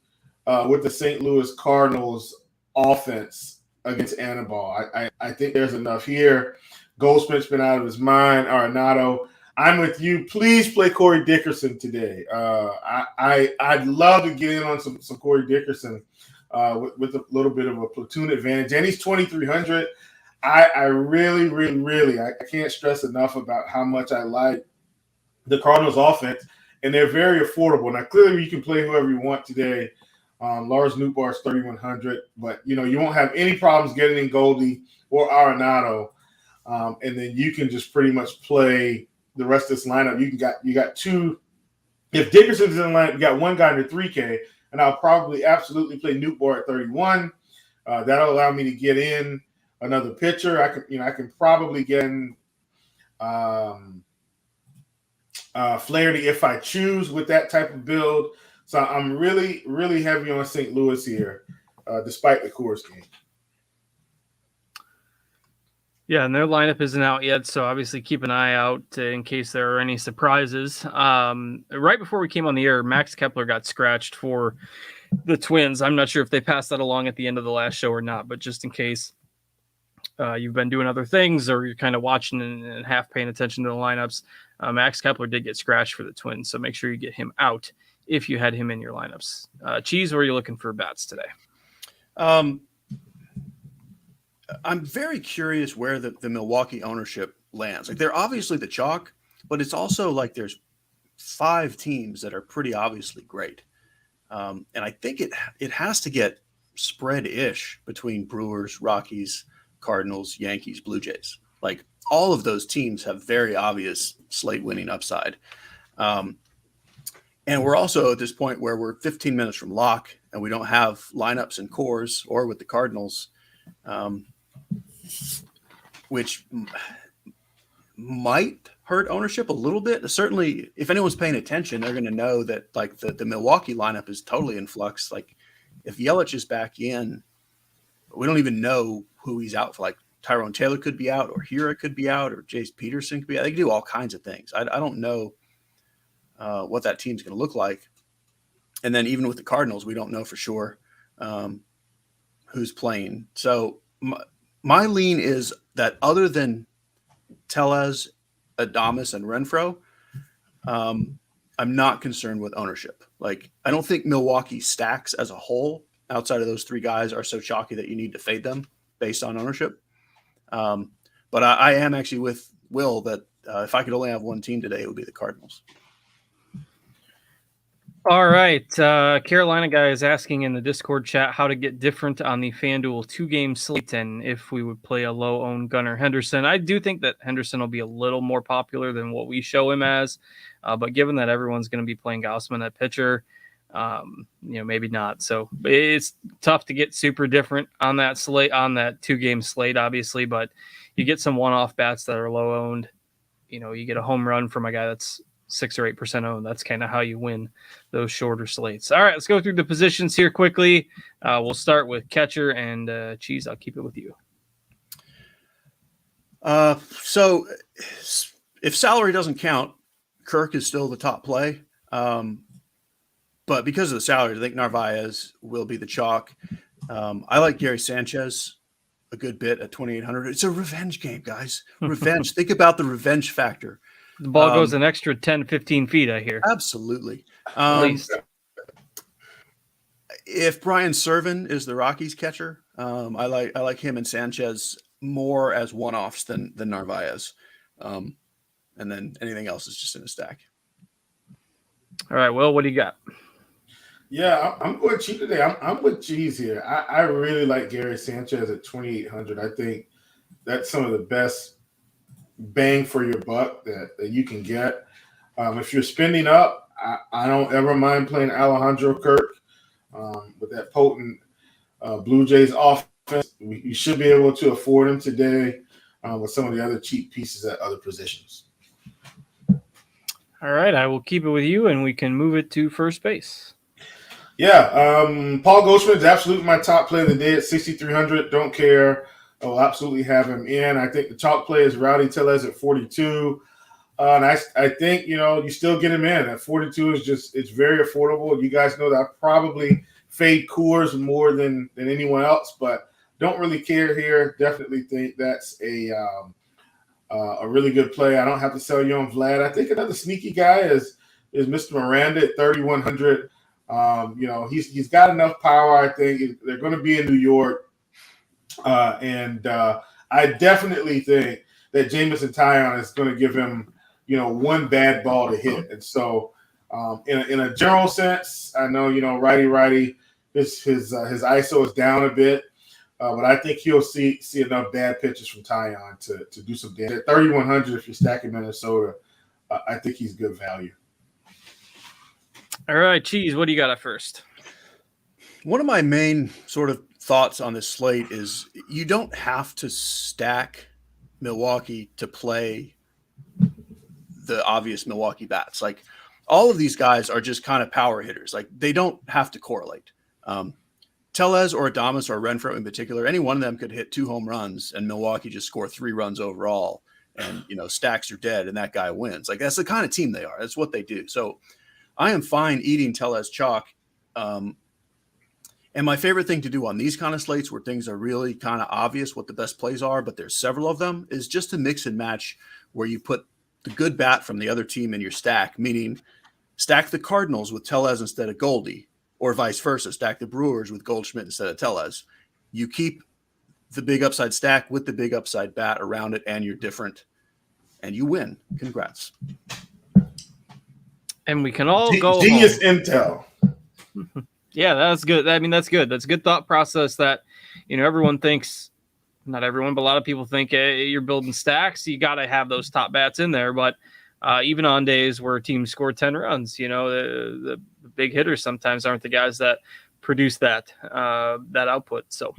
F: with the St. Louis Cardinals offense against Anibal. I think there's enough here. Ghostman's been out of his mind. Arenado. I'm with you. Please play Corey Dickerson today. I'd love to get in on some Corey Dickerson with a little bit of a platoon advantage. And he's 2,300. I really, really, really, I can't stress enough about how much I like the Cardinals offense, and they're very affordable. Now, clearly you can play whoever you want today. Lars Nootbaar's 3,100, but you won't have any problems getting in Goldie or Arenado, and then you can just pretty much play the rest of this lineup. You got 2. If Dickerson's in the lineup, you got 1 guy under 3K, and I'll probably absolutely play Nootbaar at 31. That'll allow me to get in another pitcher. I can probably get in Flaherty if I choose with that type of build. So I'm really, really heavy on St. Louis here, despite the Coors game.
D: Yeah, and their lineup isn't out yet, so obviously keep an eye out in case there are any surprises. Right before we came on the air, Max Kepler got scratched for the Twins. I'm not sure if they passed that along at the end of the last show or not, but just in case you've been doing other things or you're kind of watching and half paying attention to the lineups, Max Kepler did get scratched for the Twins, so make sure you get him out if you had him in your lineups. Cheese, where are you looking for bats today?
E: I'm very curious where the Milwaukee ownership lands. Like, they're obviously the chalk, but it's also like there's 5 teams that are pretty obviously great. And I think it has to get spread-ish between Brewers, Rockies, Cardinals, Yankees, Blue Jays. Like, all of those teams have very obvious slate winning upside. And we're also at this point where we're 15 minutes from lock and we don't have lineups in cores or with the Cardinals, which might hurt ownership a little bit. Certainly, if anyone's paying attention, they're going to know that like the Milwaukee lineup is totally in flux. Like, if Yelich is back in, we don't even know who he's out for. Like, Tyrone Taylor could be out, or Hira could be out, or Jace Peterson could be out. They can do all kinds of things. I don't know what that team's going to look like. And then even with the Cardinals, we don't know for sure who's playing. So my lean is that other than Tellez, Adames, and Renfroe, I'm not concerned with ownership. Like, I don't think Milwaukee stacks as a whole outside of those 3 guys are so chalky that you need to fade them based on ownership. But I am actually with Will that if I could only have one team today, it would be the Cardinals.
D: All right. Carolina guy is asking in the Discord chat how to get different on the FanDuel 2-game slate and if we would play a low-owned Gunnar Henderson. I do think that Henderson will be a little more popular than what we show him as. But given that everyone's going to be playing Ghostman at pitcher, maybe not. So it's tough to get super different on that slate, on that 2-game slate, obviously. But you get some one-off bats that are low-owned. You get a home run from a guy that's 6 or 8% owned. That's kind of how you win those shorter slates. All right, let's go through the positions here quickly. We'll start with catcher and Cheese. I'll keep it with you.
E: So if salary doesn't count, Kirk is still the top play. But because of the salary, I think Narvaez will be the chalk. I like Gary Sanchez a good bit at 2,800. It's a revenge game, guys. Revenge. Think about the revenge factor.
D: The ball goes an extra 10, 15 feet, I hear.
E: Absolutely.
D: At least.
E: If Brian Serven is the Rockies catcher, I like him and Sanchez more as one-offs than Narvaez. And then anything else is just in a stack.
D: All right, Will, what do you got?
F: Yeah, I'm going cheap today. I'm with Cheese here. I really like Gary Sanchez at 2,800. I think that's some of the best bang for your buck that you can get. If you're spending up, I don't ever mind playing Alejandro Kirk with that potent Blue Jays offense. You should be able to afford him today with some of the other cheap pieces at other positions.
D: All right, I will keep it with you, and we can move it to first base.
F: Yeah, Paul Ghostman is absolutely my top play of the day at 6,300. Don't care. I will absolutely have him in. I think the chalk play is Rowdy Tellez at 42. And I think, you still get him in. At 42 it's very affordable. You guys know that I probably fade Coors more than anyone else, but don't really care here. Definitely think that's a really good play. I don't have to sell you on Vlad. I think another sneaky guy is Mr. Miranda at 3,100. He's got enough power. I think they're going to be in New York. And I definitely think that Jameson Taillon is going to give him, one bad ball to hit. And so in a general sense, I know, righty, his ISO is down a bit. But I think he'll see enough bad pitches from Taillon to do some damage. At 3,100, if you're stacking Minnesota, I think he's good value.
D: All right, Cheese, what do you got at first?
E: One of my main sort of thoughts on this slate is you don't have to stack Milwaukee to play the obvious Milwaukee bats. Like all of these guys are just kind of power hitters. Like they don't have to correlate. Tellez or Adames or Renfroe in particular, any one of them could hit 2 home runs and Milwaukee just score 3 runs overall and, stacks are dead and that guy wins. Like that's the kind of team they are. That's what they do. So I am fine eating Tellez chalk. And my favorite thing to do on these kind of slates where things are really kind of obvious what the best plays are, but there's several of them, is just to mix and match where you put the good bat from the other team in your stack, meaning stack the Cardinals with Tellez instead of Goldie, or vice versa, stack the Brewers with Goldschmidt instead of Tellez. You keep the big upside stack with the big upside bat around it, and you're different, and you win. Congrats.
D: And we can all go
F: genius
D: home.
F: intel.
D: Yeah, that's good. I mean, that's good. That's a good thought process that, everyone thinks, not everyone, but a lot of people think you're building stacks. You got to have those top bats in there. But even on days where teams score 10 runs, the big hitters sometimes aren't the guys that produce that output. So,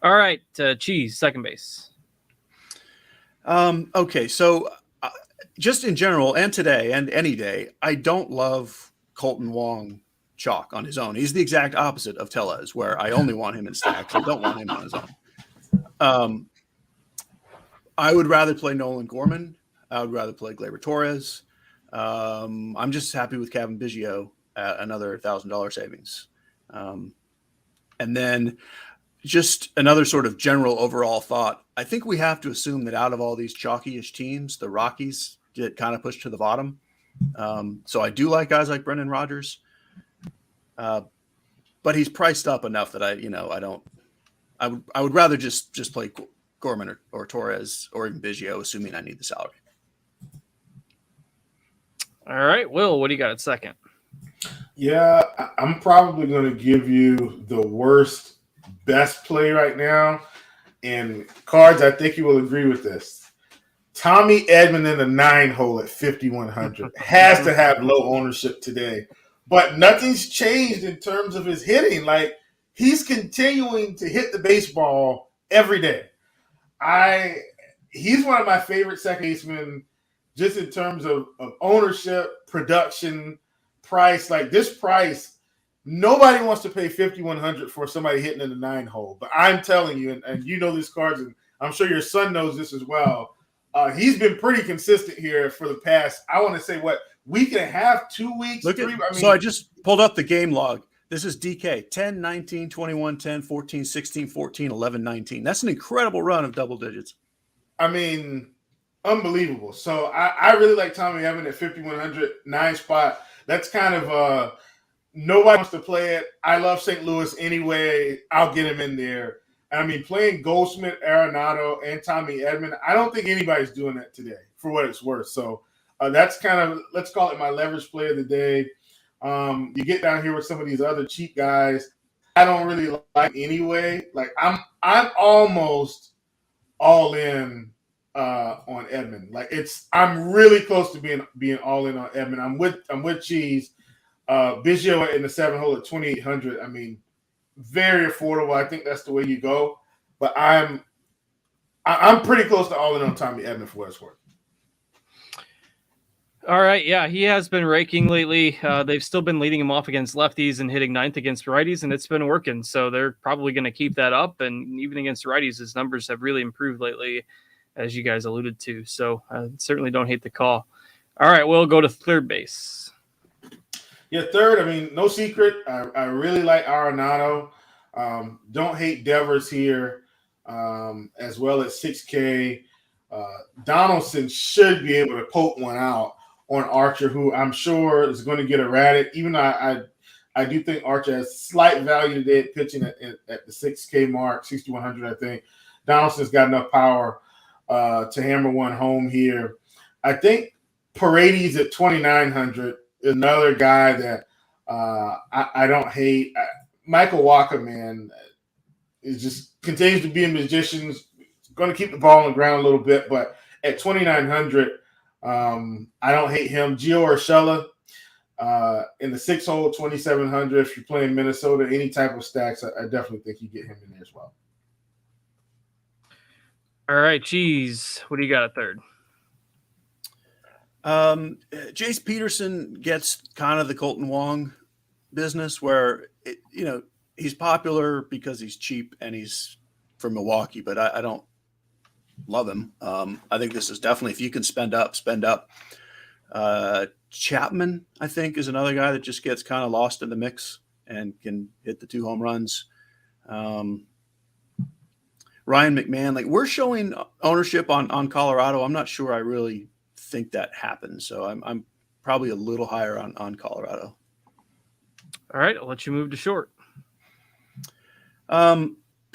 D: all right, Cheese, second base.
E: Okay, so just in general, and today and any day, I don't love Colton Wong chalk on his own. He's the exact opposite of Tellez, where I only want him in stacks. I don't want him on his own. I would rather play Nolan Gorman. I would rather play Gleyber Torres. I'm just happy with Kevin Biggio at another $1,000 savings. And then just another sort of general overall thought. I think we have to assume that out of all these chalky-ish teams, the Rockies get kind of pushed to the bottom. So I do like guys like Brendan Rodgers. But he's priced up enough that I would rather just play Gorman or Torres or even Biggio, assuming I need the salary.
D: All right, Will, what do you got at second?
F: Yeah, I'm probably going to give you the worst best play right now. In cards, I think you will agree with this. Tommy Edmond in the 9-hole at 5,100 has to have low ownership today. But nothing's changed in terms of his hitting. Like, he's continuing to hit the baseball every day. He's one of my favorite second basemen just in terms of ownership, production, price. Like, this price, nobody wants to pay 5,100 for somebody hitting in the 9-hole. But I'm telling you, and you know these cards, and I'm sure your son knows this as well, he's been pretty consistent here for the past, I want to say, week and a half, 2 weeks,
E: So I just pulled up the game log. This is DK 10, 19, 21, 10, 14, 16, 14, 11, 19. That's an incredible run of double digits.
F: I mean, unbelievable. So I really like Tommy Edmond at 5,100, 9 spot. That's kind of nobody wants to play it. I love St. Louis anyway. I'll get him in there. And I mean, playing Ghostman, Arenado, and Tommy Edmond, I don't think anybody's doing that today for what it's worth. So that's kind of, let's call it my leverage play of the day. You get down here with some of these other cheap guys. I don't really like anyway. Like I'm almost all in on Edmond. Like I'm really close to being all in on Edmond. I'm with Cheese. Biggio in the 7-hole at 2,800. I mean, very affordable. I think that's the way you go. But I'm pretty close to all in on Tommy Edmond for what it's worth.
D: All right, yeah, he has been raking lately. They've still been leading him off against lefties and hitting ninth against righties, and it's been working. So they're probably going to keep that up. And even against righties, his numbers have really improved lately, as you guys alluded to. So I certainly don't hate the call. All right, we'll go to third base.
F: Yeah, third, I mean, no secret. I really like Arenado. Don't hate Devers here, as well as 6K. Donaldson should be able to poke one out on Archer, who I'm sure is going to get erratic. Even though I do think Archer has slight value today at pitching at the 6K mark, 6,100, I think. Donaldson's got enough power to hammer one home here. I think Paredes at 2,900 is another guy that I don't hate. Michael Walker, man, is just continues to be a magician. Going to keep the ball on the ground a little bit, but at 2,900, I don't hate him. Gio Urshela, In the 6-hole, 2,700. If you're playing Minnesota, any type of stacks, I definitely think you get him in there as well.
D: All right, Cheese. What do you got at third?
E: Jace Peterson gets kind of the Colton Wong business where, he's popular because he's cheap and he's from Milwaukee, but I don't love him. I think this is definitely, if you can spend up. Chapman, I think, is another guy that just gets kind of lost in the mix and can hit the 2 home runs. Ryan McMahon, like, we're showing ownership on Colorado. I'm not sure I really think that happens. So I'm probably a little higher on Colorado.
D: All right, I'll let you move to short.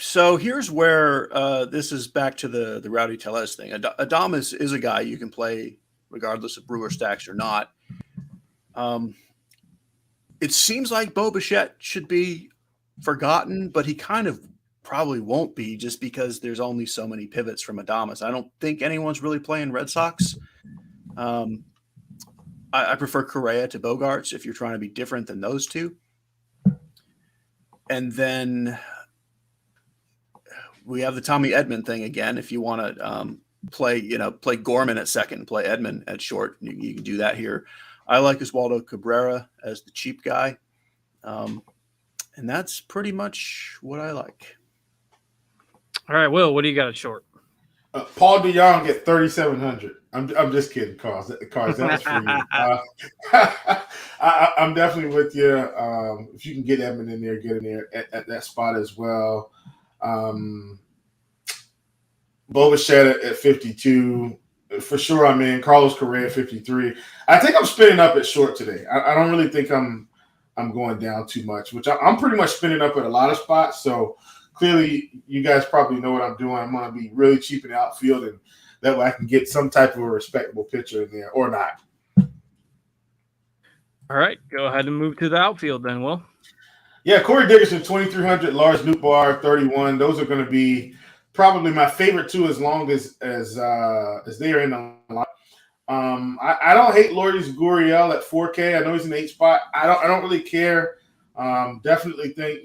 E: So here's where this is back to the Rowdy Tellez thing. Adames is a guy you can play regardless of Brewer stacks or not. It seems like Bo Bichette should be forgotten, but he kind of probably won't be just because there's only so many pivots from Adames. I don't think anyone's really playing Red Sox. I prefer Correa to Bogarts if you're trying to be different than those two. And then we have the Tommy Edmond thing again. If you want to play Gorman at second, play Edmond at short, you can do that here. I like Oswaldo Cabrera as the cheap guy. And that's pretty much what I like.
D: All right, Will, what do you got at short?
F: Paul DeYoung at 3,700. I'm just kidding, Cars. That was for you. I'm definitely with you. If you can get Edmond in there, get in there at that spot as well. Bo Bichette at 52. For sure, I'm in. Carlos Correa at 53. I think I'm spinning up at short today. I don't really think I'm going down too much, which I'm pretty much spinning up at a lot of spots. So clearly, you guys probably know what I'm doing. I'm going to be really cheap in the outfield, and that way I can get some type of a respectable pitcher in there or not.
D: All right, go ahead and move to the outfield then, Will.
F: Yeah, Corey Dickerson, 2,300. Lars Nootbaar, 31. Those are going to be probably my favorite two as long as they are in the line. I don't hate Lourdes Gurriel at 4K. I know he's in the 8 spot. I don't really care. Definitely think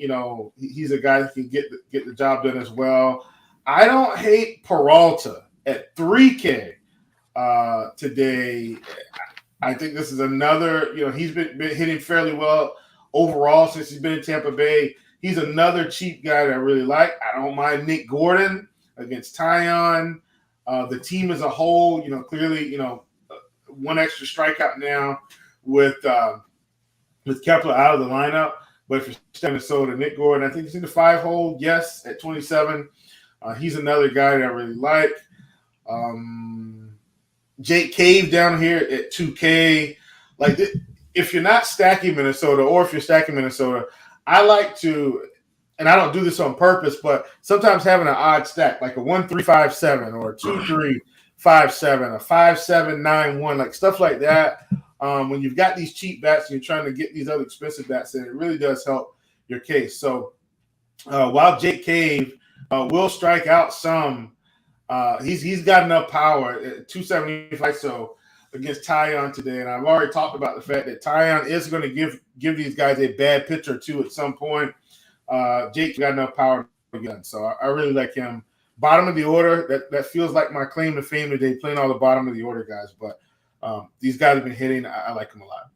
F: he's a guy that can get the job done as well. I don't hate Peralta at 3K today. I think this is another. He's been hitting fairly well overall since he's been in Tampa Bay. He's another cheap guy that I really like. I don't mind Nick Gordon against Tyon. The team as a whole, clearly, one extra strikeout now with Kepler out of the lineup. But if you're Minnesota, Nick Gordon, I think he's in the 5-hole. Yes, at 27. He's another guy that I really like. Jake Cave down here at 2K. Like, if you're not stacking Minnesota, or if you're stacking Minnesota, I like to, and I don't do this on purpose, but sometimes having an odd stack, like a 1-3-5-7 or a 2-3-5-7, a 5-7-9-1, like stuff like that. When you've got these cheap bats and you're trying to get these other expensive bats in, it really does help your case. So while Jake Cave will strike out some, he's got enough power at 275 so against Tyon today. And I've already talked about the fact that Tyon is going to give these guys a bad pitch or two at some point. Jake's got enough power again. So I really like him. Bottom of the order, that feels like my claim to fame today, playing all the bottom of the order guys. But these guys have been hitting. I like them a lot.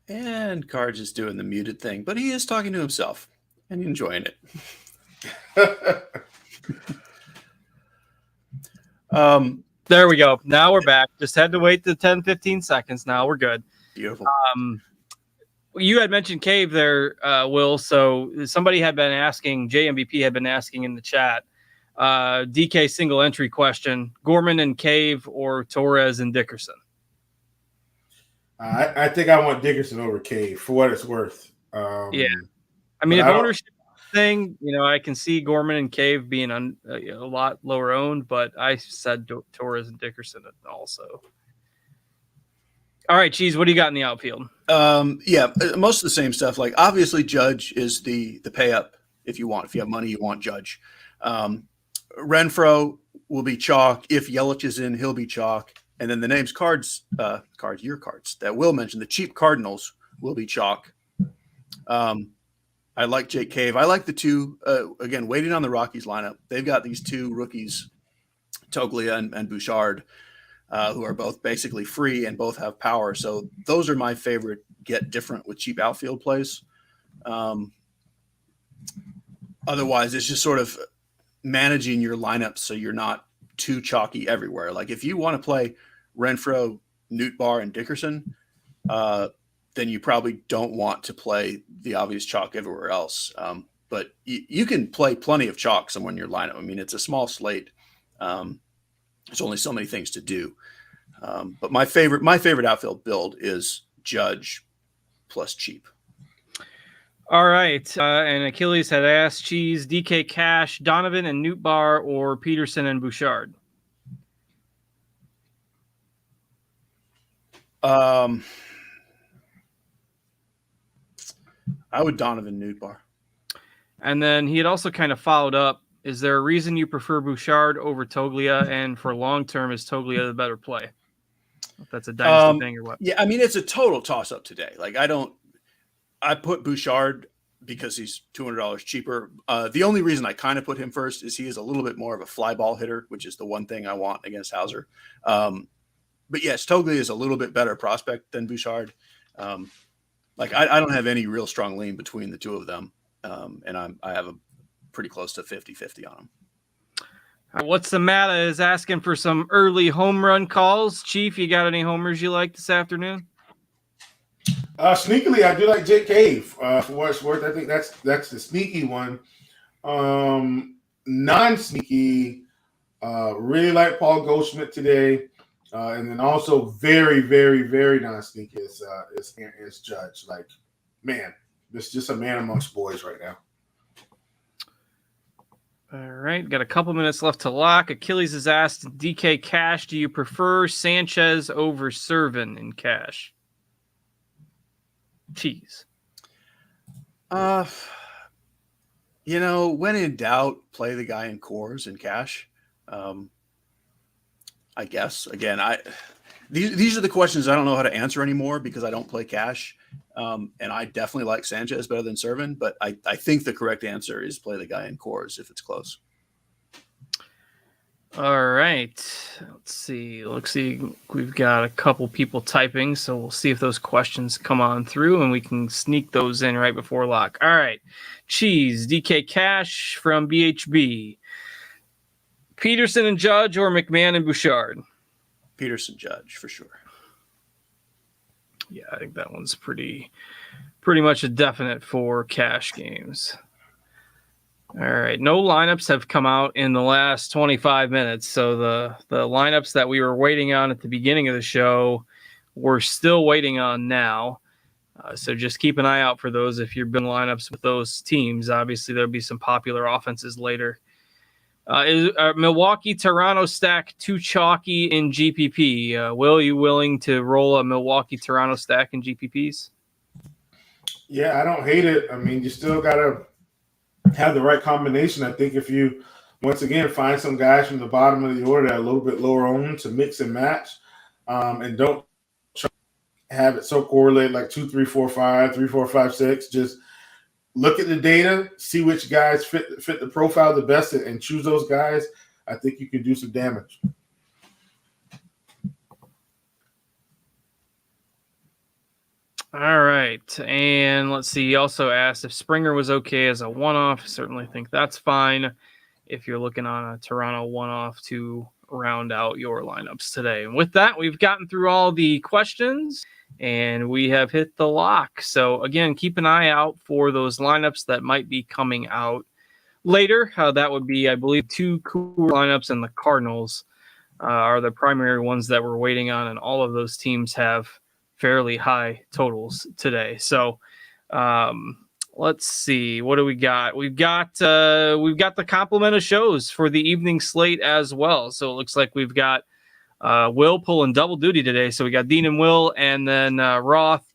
E: And Cards is doing the muted thing, but he is talking to himself and enjoying it.
D: There we go. Now we're back. Just had to wait the 10-15 seconds. Now we're good.
E: Beautiful.
D: You had mentioned Cave there, Will. So somebody had been asking, JMVP had been asking in the chat, DK single entry question, Gorman and Cave or Torres and Dickerson?
F: I think I want Dickerson over Cave for what it's worth.
D: Yeah. I mean, if ownership thing, I can see Gorman and Cave being a lot lower owned, but I said Torres and Dickerson also. All right, Cheese, what do you got in the outfield?
E: Yeah, most of the same stuff. Like, obviously, Judge is the pay up if you want. If you have money, you want Judge. Renfroe will be chalk. If Yelich is in, he'll be chalk. And then the names your cards that Will mentioned, the cheap Cardinals will be chalk. I like Jake Cave. I like the two, again, waiting on the Rockies lineup. They've got these two rookies, Toglia and Bouchard, who are both basically free and both have power. So those are my favorite get different with cheap outfield plays. Otherwise, it's just sort of managing your lineup so you're not too chalky everywhere. Like if you want to play Renfroe, Nootbaar, and Dickerson, then you probably don't want to play the obvious chalk everywhere else. But you can play plenty of chalk somewhere in your lineup. I mean, it's a small slate. There's only so many things to do. But my favorite outfield build is Judge plus cheap.
D: All right. And Achilles had asked Cheese, DK Cash, Donovan and Nootbaar, or Peterson and Bouchard.
E: I would Donovan Nootbaar. And
D: then he had also kind of followed up. Is there a reason you prefer Bouchard over Toglia? And for long term, is Toglia the better play? If that's a dynasty thing or what?
E: Yeah, I mean, it's a total toss up today. Like I put Bouchard because he's $200 cheaper. The only reason I kind of put him first is he is a little bit more of a fly ball hitter, which is the one thing I want against Hauser. But yes, Toglia is a little bit better prospect than Bouchard. I don't have any real strong lean between the two of them. And I have a pretty close to 50-50 on them.
D: What's the matter is asking for some early home run calls. Chief, you got any homers you like this afternoon?
F: Sneakily, I do like Jake Cave. For what it's worth, I think that's the sneaky one. Non-sneaky, really like Paul Goldschmidt today. And then also very, very, very non-sneaky is Judge. Like, man, it's just a man amongst boys right now.
D: All right, got a couple minutes left to lock. Achilles has asked, DK Cash, do you prefer Sanchez over Servin in cash? Cheese.
E: When in doubt, play the guy in cores in cash. I guess. Again, these are the questions I don't know how to answer anymore because I don't play cash. And I definitely like Sanchez better than Servin, but I think the correct answer is play the guy in cores if it's close.
D: All right. Let's see. We've got a couple people typing, so we'll see if those questions come on through and we can sneak those in right before lock. All right. Cheese, DK Cash from BHB. Peterson and Judge or McMahon and Bouchard?
E: Peterson Judge for sure.
D: Yeah, I think that one's pretty much a definite for cash games. All right, no lineups have come out in the last 25 minutes, so the lineups that we were waiting on at the beginning of the show, we're still waiting on now. So just keep an eye out for those if you're building lineups with those teams. Obviously, there'll be some popular offenses later. Is Milwaukee Toronto stack too chalky in GPP? Will, you willing to roll a Milwaukee Toronto stack in GPPs?
F: Yeah, I don't hate it. I mean, you still gotta have the right combination. I think if you once again find some guys from the bottom of the order that are a little bit lower owned to mix and match, and don't try to have it so correlated like 2, 3, 4, 5, 3, 4, 5, 6. Just look at the data, see which guys fit the profile the best, and choose those guys. I think you can do some damage.
D: All right. And let's see. He also asked if Springer was okay as a one-off. Certainly think that's fine if you're looking on a Toronto one-off to round out your lineups today. And with that, we've gotten through all the questions and we have hit the lock. So again, keep an eye out for those lineups that might be coming out later. That would be, I believe, 2 cool lineups, and the Cardinals are the primary ones that we're waiting on. And all of those teams have fairly high totals today. So let's see, what do we got? We've got the complement of shows for the evening slate as well. So it looks like we've got Will pulling double duty today. So we got Dean and Will, and then Roth,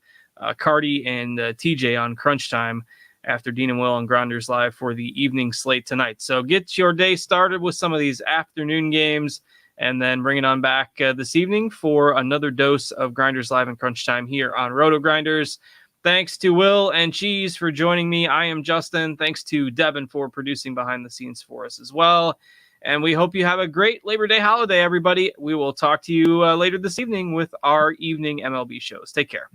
D: Cardi, and TJ on crunch time after Dean and Will on GrindersLive for the evening slate tonight. So get your day started with some of these afternoon games and then bring it on back this evening for another dose of Grinders Live and Crunch Time here on RotoGrinders. Thanks to Will and Cheese for joining me. I am Justin. Thanks to Devin for producing behind the scenes for us as well. And we hope you have a great Labor Day holiday, everybody. We will talk to you later this evening with our evening MLB shows. Take care.